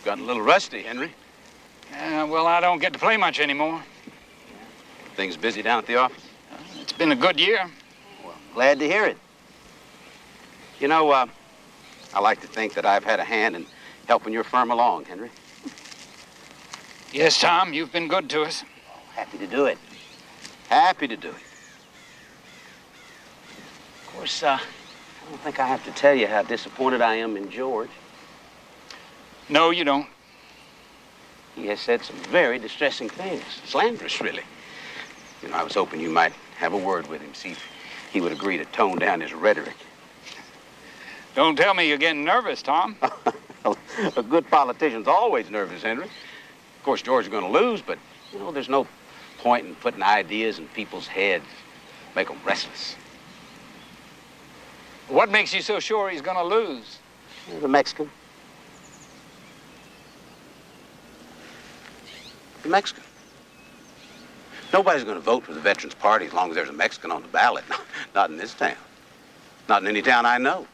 Got a little rusty, Henry. Well, I don't get to play much anymore. Things busy down at the office? It's been a good year. Well, glad to hear it. You know, I like to think that I've had a hand in helping your firm along, Henry. Yes, Tom, you've been good to us. Happy to do it. Happy to do it. Of course, I don't think I have to tell you how disappointed I am in George. No, you don't. He has said some very distressing things. Slanderous, really. You know, I was hoping you might have a word with him, see if he would agree to tone down his rhetoric. Don't tell me you're getting nervous, Tom. A good politician's always nervous, Henry. Of course, George is going to lose, but, you know, there's no point in putting ideas in people's heads, make them restless. What makes you so sure he's going to lose? The Mexican. The Mexican. Nobody's going to vote for the Veterans Party as long as there's a Mexican on the ballot. Not in this town. Not in any town I know.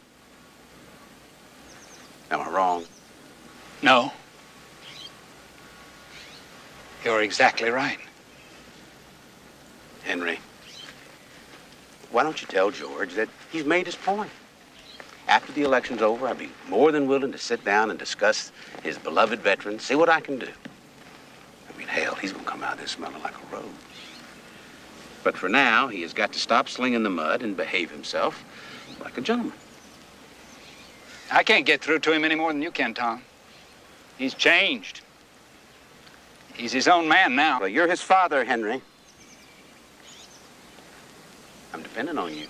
Am I wrong? No. You're exactly right. Henry, why don't you tell George that he's made his point? After the election's over, I'd be more than willing to sit down and discuss his beloved veterans, see what I can do. I mean, hell, he's going to come out of this smelling like a rose. But for now, he has got to stop slinging the mud and behave himself like a gentleman. I can't get through to him any more than you can, Tom. He's changed. He's his own man now. Well, you're his father, Henry. I'm depending on you.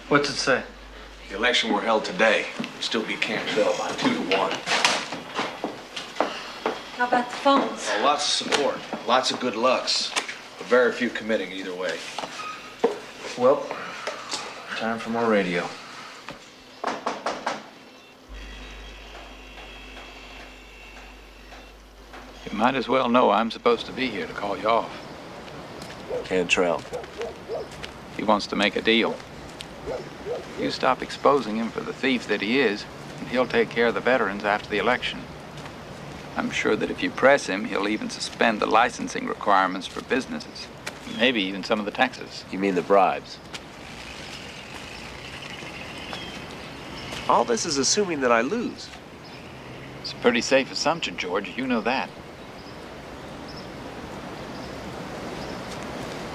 What's it say? The election were held today. Still beat Cantrell by 2-1. How about the phones? Well, lots of support, lots of good lucks, but very few committing either way. Well, time for more radio. You might as well know I'm supposed to be here to call you off. Cantrell. He wants to make a deal. You stop exposing him for the thief that he is, and he'll take care of the veterans after the election. I'm sure that if you press him, he'll even suspend the licensing requirements for businesses. Maybe even some of the taxes. You mean the bribes? All this is assuming that I lose. It's a pretty safe assumption, George. You know that.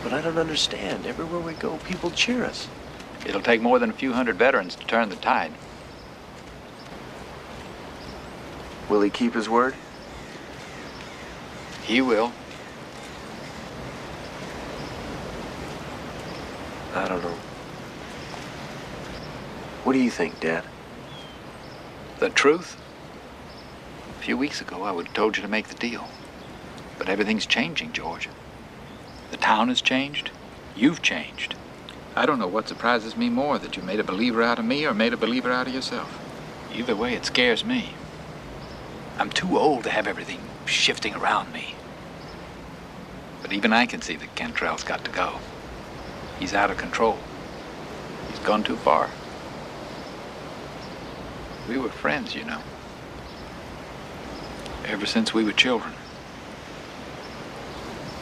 But I don't understand. Everywhere we go, people cheer us. It'll take more than a few hundred veterans to turn the tide. Will he keep his word? He will. I don't know. What do you think, Dad? The truth? A few weeks ago, I would have told you to make the deal. But everything's changing, George. The town has changed. You've changed. I don't know what surprises me more, that you made a believer out of me or made a believer out of yourself. Either way, it scares me. I'm too old to have everything shifting around me. But even I can see that Cantrell's got to go. He's out of control. He's gone too far. We were friends, you know. Ever since we were children.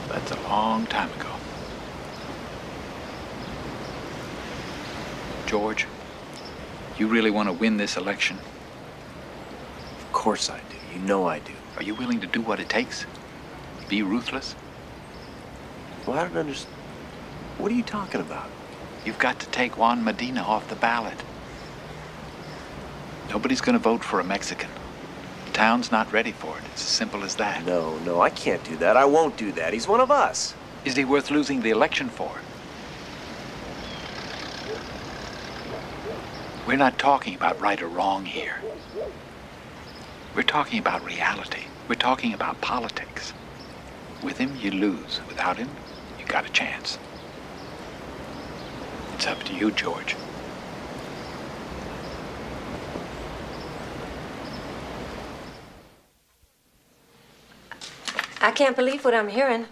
That's a long time ago. George, you really want to win this election? Of course I do. You know I do. Are you willing to do what it takes? Be ruthless? Well, I don't understand. What are you talking about? You've got to take Juan Medina off the ballot. Nobody's going to vote for a Mexican. The town's not ready for it. It's as simple as that. No, I can't do that. I won't do that. He's one of us. Is he worth losing the election for? We're not talking about right or wrong here. We're talking about reality. We're talking about politics. With him, you lose. Without him, you got a chance. It's up to you, George. I can't believe what I'm hearing.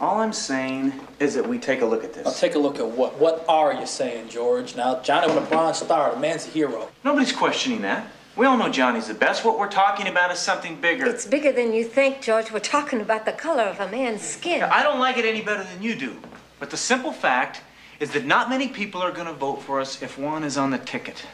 All I'm saying is that we take a look at this. Now take a look at what? What are you saying, George? Now, Johnny with a Bronze Star, the man's a hero. Nobody's questioning that. We all know Johnny's the best. What we're talking about is something bigger. It's bigger than you think, George. We're talking about the color of a man's skin. I don't like it any better than you do. But the simple fact is that not many people are going to vote for us if Juan is on the ticket.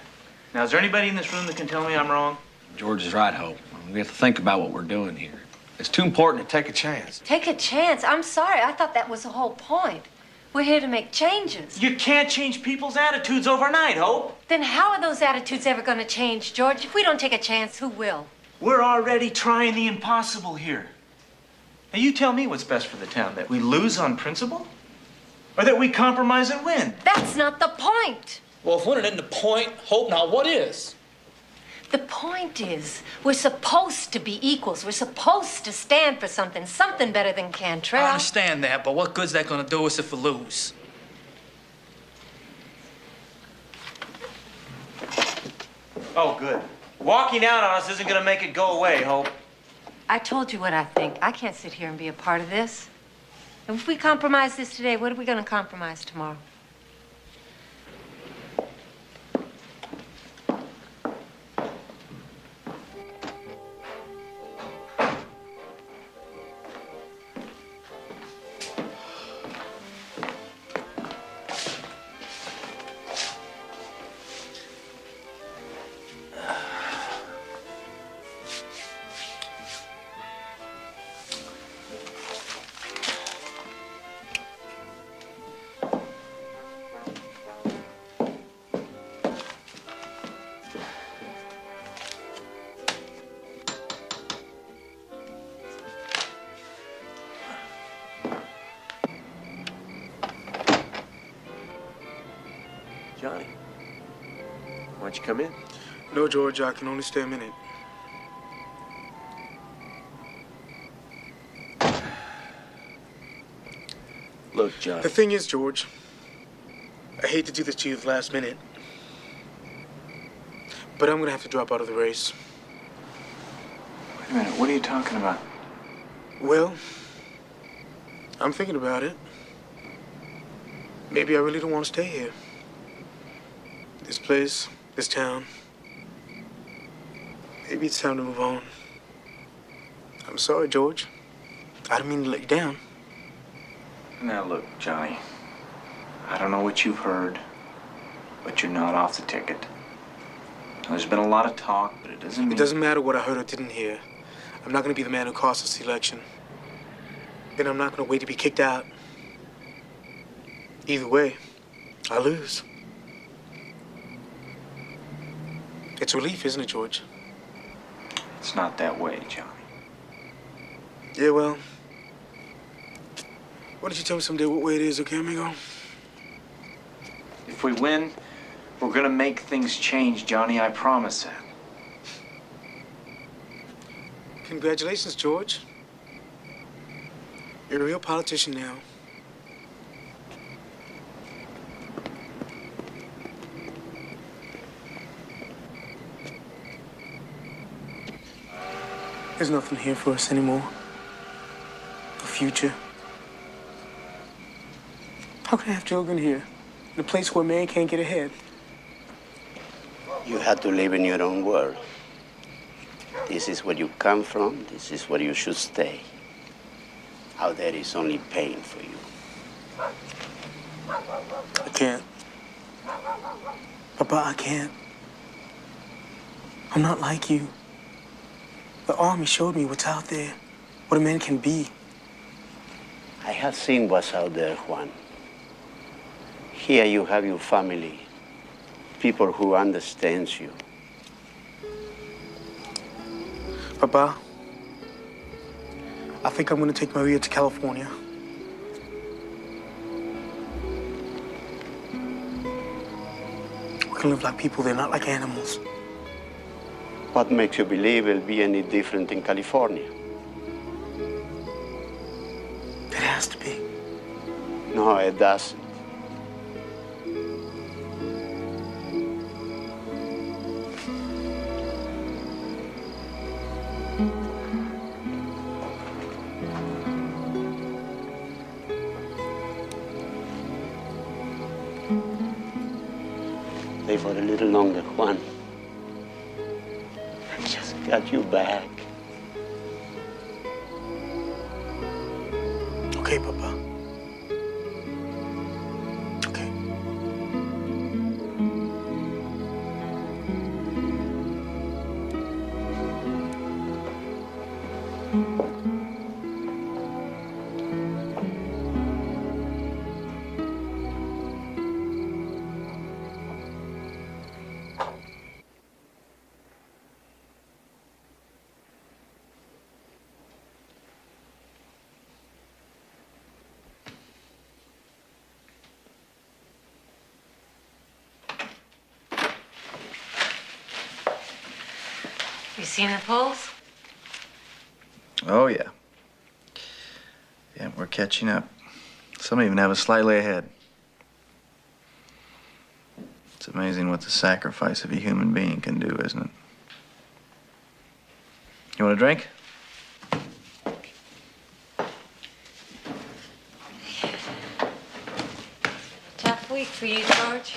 Now, is there anybody in this room that can tell me I'm wrong? George is right, Hope. We have to think about what we're doing here. It's too important to take a chance. Take a chance. I'm sorry. I thought that was the whole point. We're here to make changes. You can't change people's attitudes overnight, Hope. Then how are those attitudes ever going to change, George? If we don't take a chance, who will? We're already trying the impossible here. Now, you tell me what's best for the town, that we lose on principle? Or that we compromise and win? That's not the point. Well, if winning isn't the point, Hope, now what is? The point is, we're supposed to be equals. We're supposed to stand for something better than Cantrell. I understand that, but what good's that gonna do us if we lose? Oh, good. Walking out on us isn't gonna make it go away, Hope. I told you what I think. I can't sit here and be a part of this. And if we compromise this today, what are we going to compromise tomorrow? Johnny, why don't you come in? No, George, I can only stay a minute. Look, Johnny. The thing is, George, I hate to do this to you at the last minute, but I'm gonna have to drop out of the race. Wait a minute, what are you talking about? Well, I'm thinking about it. Maybe I really don't want to stay here. This place, this town. Maybe it's time to move on. I'm sorry, George. I didn't mean to let you down. Now, look, Johnny. I don't know what you've heard, but you're not off the ticket. There's been a lot of talk, but it doesn't mean... It doesn't matter what I heard or didn't hear. I'm not going to be the man who cost us the election. And I'm not going to wait to be kicked out. Either way, I lose. It's relief, isn't it, George? It's not that way, Johnny. Yeah, well, why don't you tell me someday what way it is, okay, amigo? If we win, we're gonna make things change, Johnny. I promise that. Congratulations, George. You're a real politician now. There's nothing here for us anymore. The future. How can I have children here? In a place where man can't get ahead? You have to live in your own world. This is where you come from. This is where you should stay. Out there is only pain for you. I can't. Papa, I can't. I'm not like you. The army showed me what's out there, what a man can be. I have seen what's out there, Juan. Here you have your family, people who understand you. Papa, I think I'm gonna take Maria to California. We can live like people there, not like animals. What makes you believe it'll be any different in California? It has to be. No, it doesn't. Stay for a little longer, Juan. I just got you back. Okay, Papa. Okay. You seen the polls? Oh, yeah. Yeah, we're catching up. Some even have us slightly ahead. It's amazing what the sacrifice of a human being can do, isn't it? You want a drink? Tough week for you, George.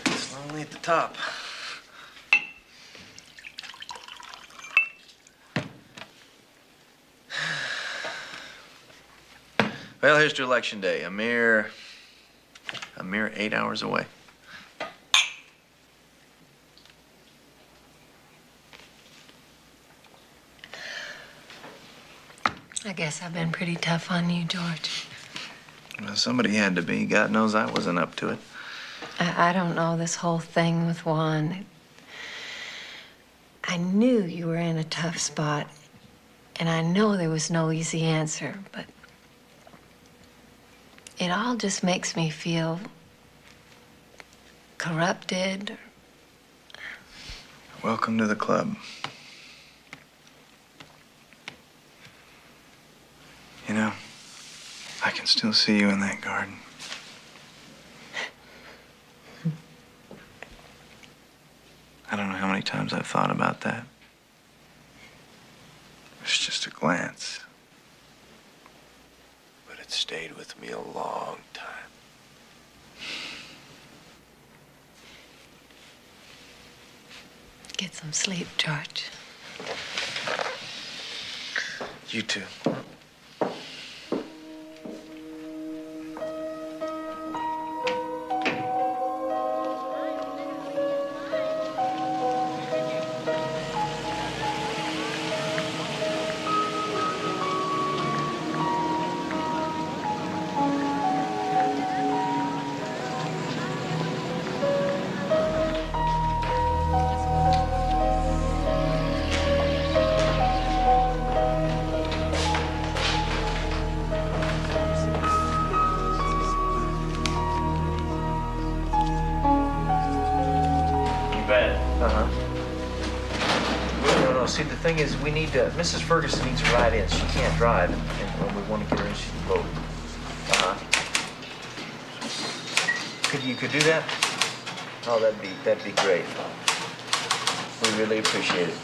It's lonely at the top. Well, here's to Election Day. A mere 8 hours away. I guess I've been pretty tough on you, George. Well, somebody had to be. God knows I wasn't up to it. I don't know this whole thing with Juan. I knew you were in a tough spot, and I know there was no easy answer, but it all just makes me feel corrupted. Welcome to the club. You know, I can still see you in that garden. I don't know how many times I've thought about that. It's just a glance. But it stayed with me a long time. Get some sleep, George. You too. no. See, the thing is, we need to. Mrs. Ferguson needs a ride in. She can't drive, and when we want to get her in, she can vote. You could do that? Oh, that'd be great. We really appreciate it.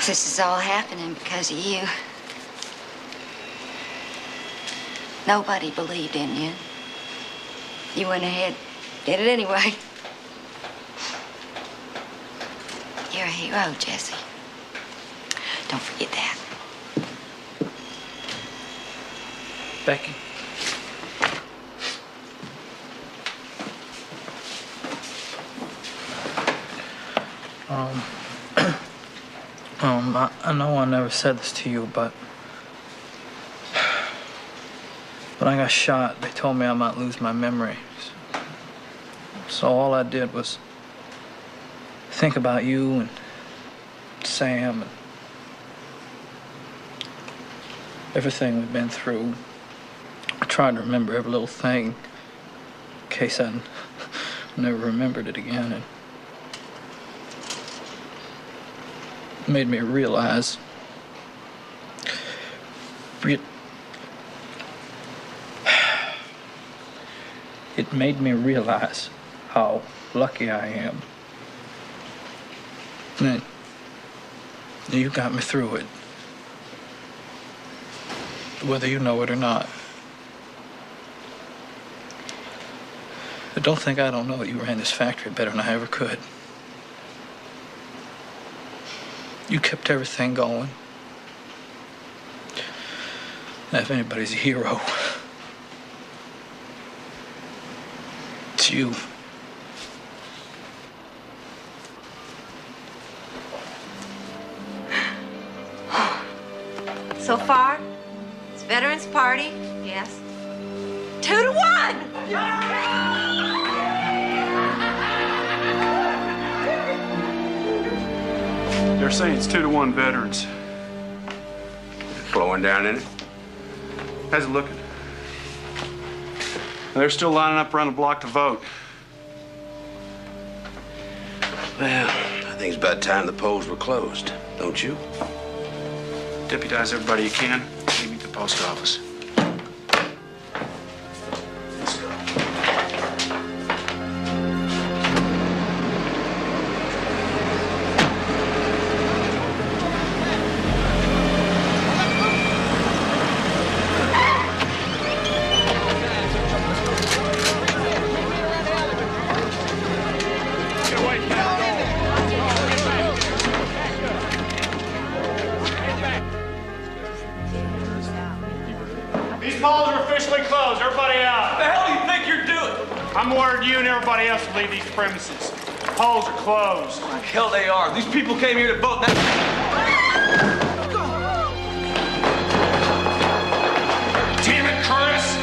This is all happening because of you. Nobody believed in you. You went ahead, did it anyway. You're a hero, Jesse. Don't forget that. Becky. I know I never said this to you, but when I got shot, they told me I might lose my memory. So all I did was think about you and Sam and everything we've been through. I tried to remember every little thing in case I never remembered it again. And it made me realize it made me realize how lucky I am. And you got me through it, whether you know it or not. But don't think I don't know that you ran this factory better than I ever could. You kept everything going. And if anybody's a hero, it's you. So far, it's Veterans Party, yes. 2-1! They're saying it's 2-1 veterans. Slowing down in it? How's it looking? They're still lining up around the block to vote. Well, I think it's about time the polls were closed, don't you? Deputize everybody you can. Meet me at the post office. These polls are officially closed. Everybody out. What the hell do you think you're doing? I'm ordering you and everybody else to leave these premises. The polls are closed. Like hell they are. These people came here to vote. Damn it, Curtis!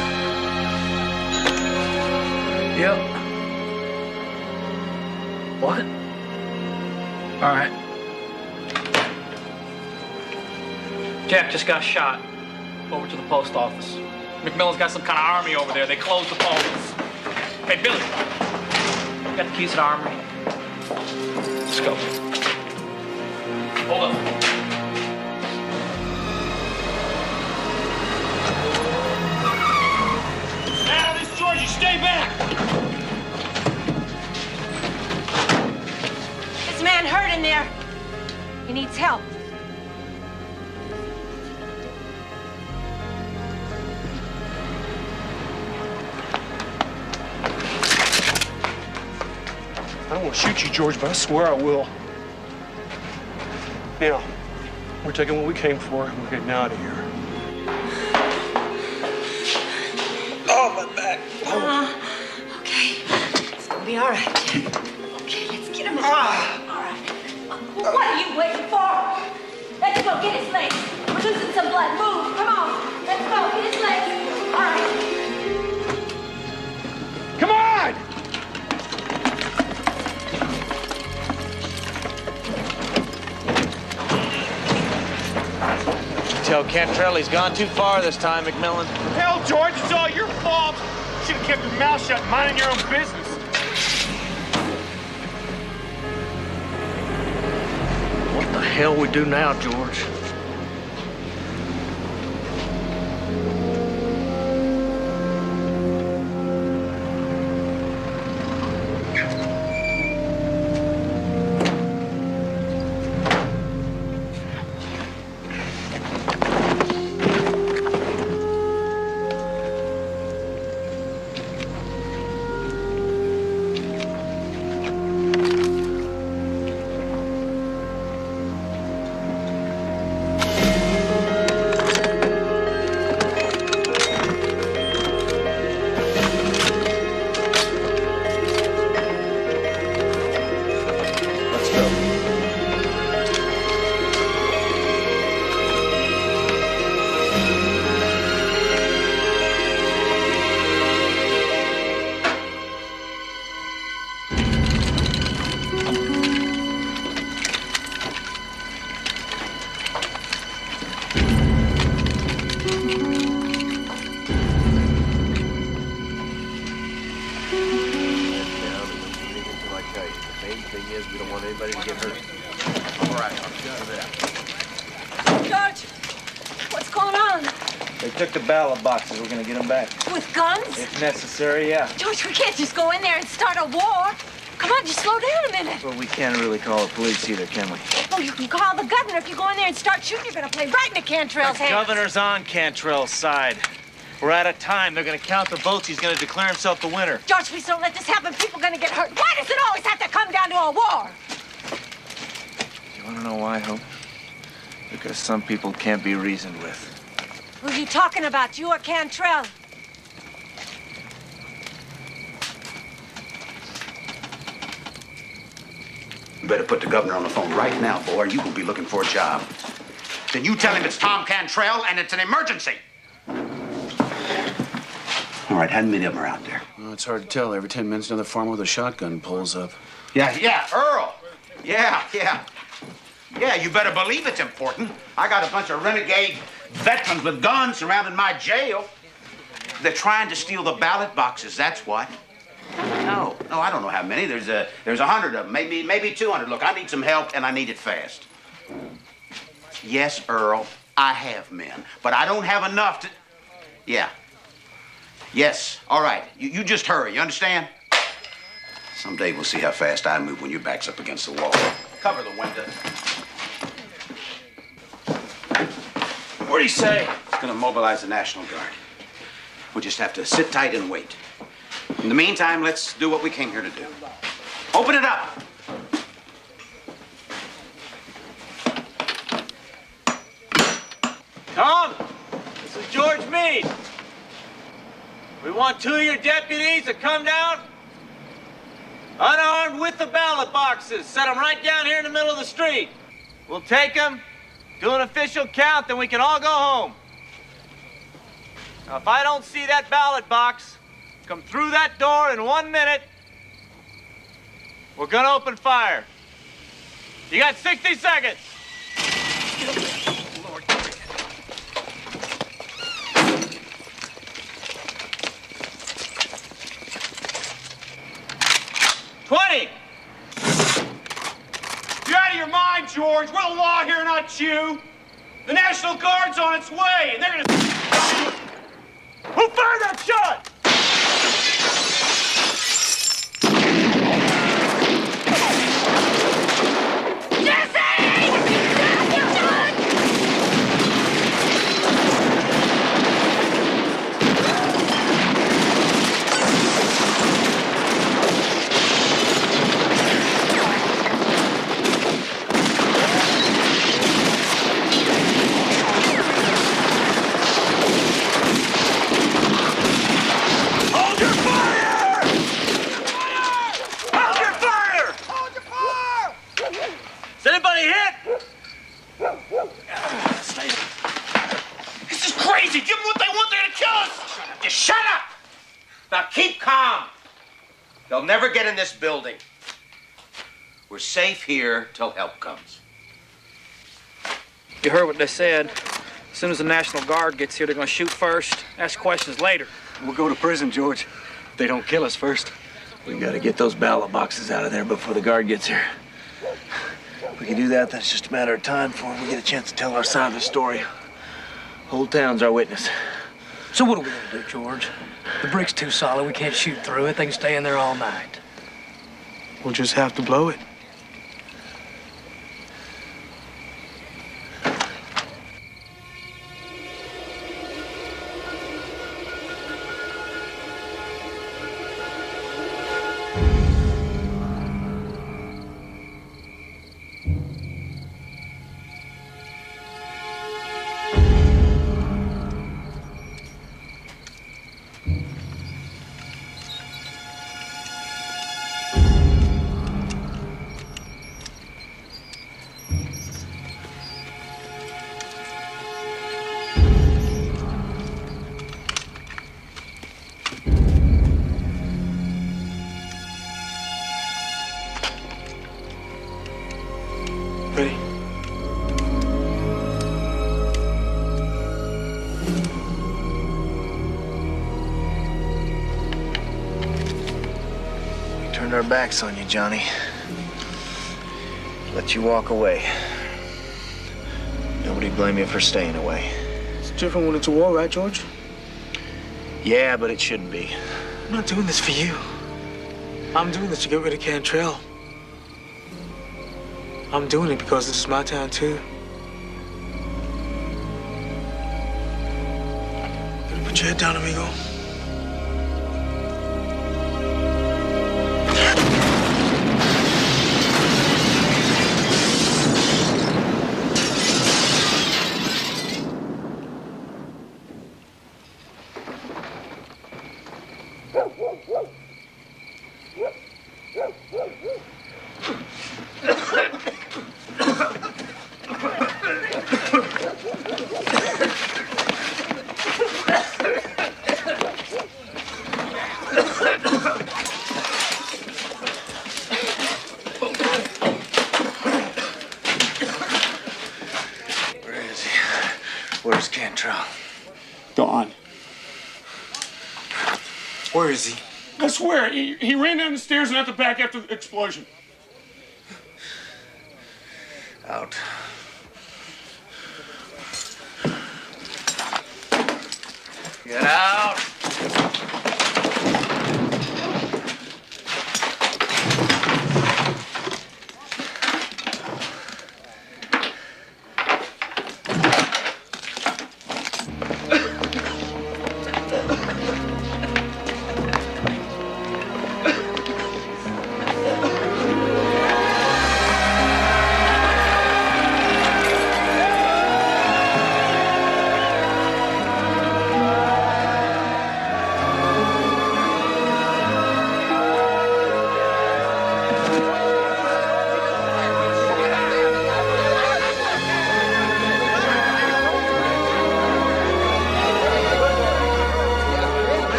Yep. What? All right. Jack just got shot. Over to the post office. McMillan's got some kind of army over there. They closed the polls. Hey, Billy. You got the keys to the armory? Let's go. Hold up. Alice, Georgie, stay back! This man hurt in there. He needs help. I don't want to shoot you, George, but I swear I will. Now, we're taking what we came for, and we're getting out of here. Oh, my back. Okay. It's gonna be all right, Jack. Okay, let's get him. All right. What are you waiting for? Let's go get his legs. We're losing some blood. Move. Come on. Let's go get his legs. All right. Come on! Tell Cantrell he's gone too far this time, McMillan. Hell, George, it's all your fault. should have kept your mouth shut and minding your own business. What the hell we do now, George? George, what's going on? They took the ballot boxes. We're gonna get them back. With guns? If necessary, yeah. George, we can't just go in there and start a war. Come on, just slow down a minute. But we can't really call the police either, can we? Oh, you can call the governor. If you go in there and start shooting, you're gonna play right into Cantrell's hands. Governor's on Cantrell's side. We're out of time. They're gonna count the votes. He's gonna declare himself the winner. George, please don't let this happen. People are gonna get hurt. Why does it always have to come down to a war? You wanna know why, Hope? Because some people can't be reasoned with. Who are you talking about, you or Cantrell? You better put the governor on the phone right now, boy, or you will be looking for a job. Then you tell him it's Tom Cantrell and it's an emergency. All right, how many of them are out there? Well, it's hard to tell. Every 10 minutes, another farmer with a shotgun pulls up. Yeah, Earl. Yeah. Yeah, you better believe it's important. I got a bunch of renegade veterans with guns surrounding my jail. They're trying to steal the ballot boxes, that's what. No, I don't know how many. There's 100 of them, maybe 200. Look, I need some help, and I need it fast. Yes, Earl, I have men, but I don't have enough to... Yeah. Yes, all right. You just hurry, you understand? Someday we'll see how fast I move when your back's up against the wall. Cover the window. What do you say? It's gonna mobilize the National Guard. We'll just have to sit tight and wait. In the meantime, let's do what we came here to do. Open it up. Tom, this is George Meade. We want 2 of your deputies to come down, unarmed with the ballot boxes. Set them right down here in the middle of the street. We'll take them, do an official count, then we can all go home. Now, if I don't see that ballot box come through that door in 1 minute, we're gonna open fire. You got 60 seconds. Lord. 20. You're out of your mind, George. We're the law here, not you. The National Guard's on its way, and they're gonna... Who fired that shot? They'll never get in this building. We're safe here till help comes. You heard what they said. As soon as the National Guard gets here, they're going to shoot first, ask questions later. We'll go to prison, George. If they don't kill us first. We gotta get those ballot boxes out of there before the guard gets here. If we can do that, that's just a matter of time before we get a chance to tell our side of the story. Whole town's our witness. So what are we gonna do, George? The brick's too solid. We can't shoot through it. They can stay in there all night. We'll just have to blow it. Ready? We turned our backs on you, Johnny. Let you walk away. Nobody blame you for staying away. It's different when it's a war, right, George? Yeah, but it shouldn't be. I'm not doing this for you. I'm doing this to get rid of Cantrell. I'm doing it because this is my town, too. Put your head down, amigo. Where's Cantrell? Gone. Where is he? I swear, he ran down the stairs and out the back after the explosion. Out. Get out!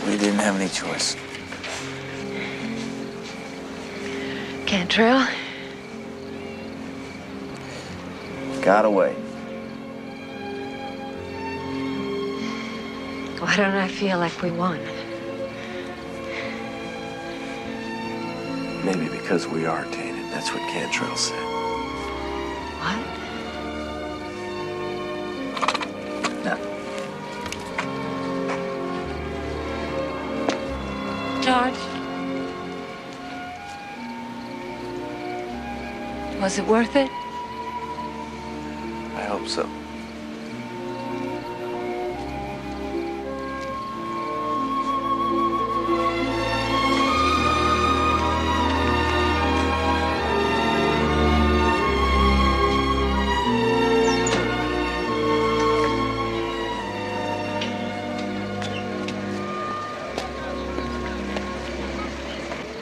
We didn't have any choice. Cantrell? Got away. Why don't I feel like we won? Maybe because we are tainted. That's what Cantrell said. What? No. George? Was it worth it? I hope so.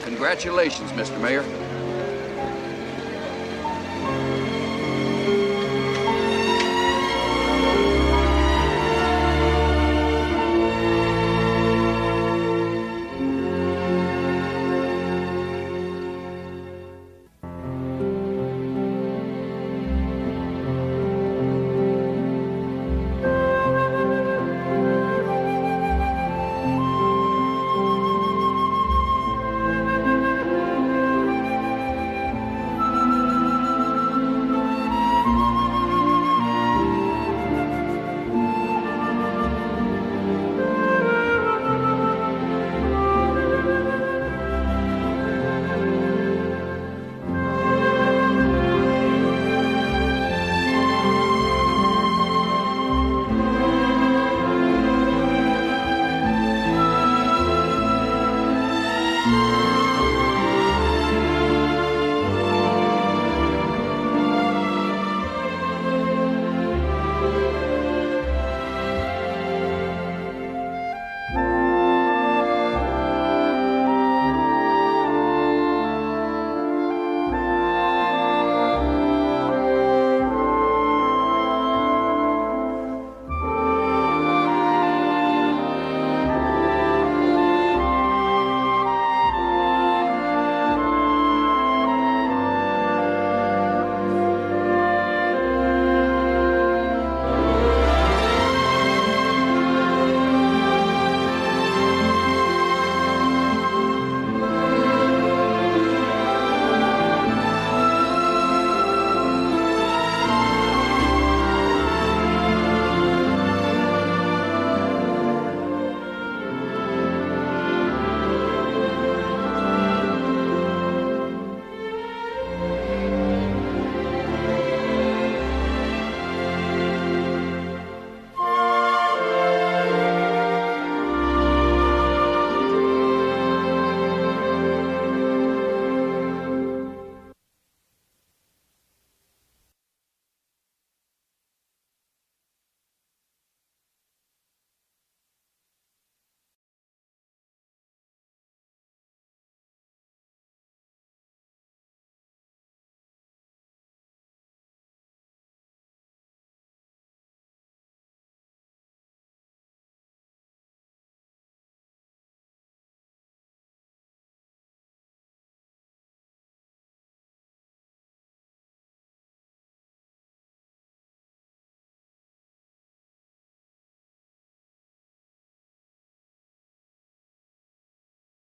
Congratulations, Mr. Mayor.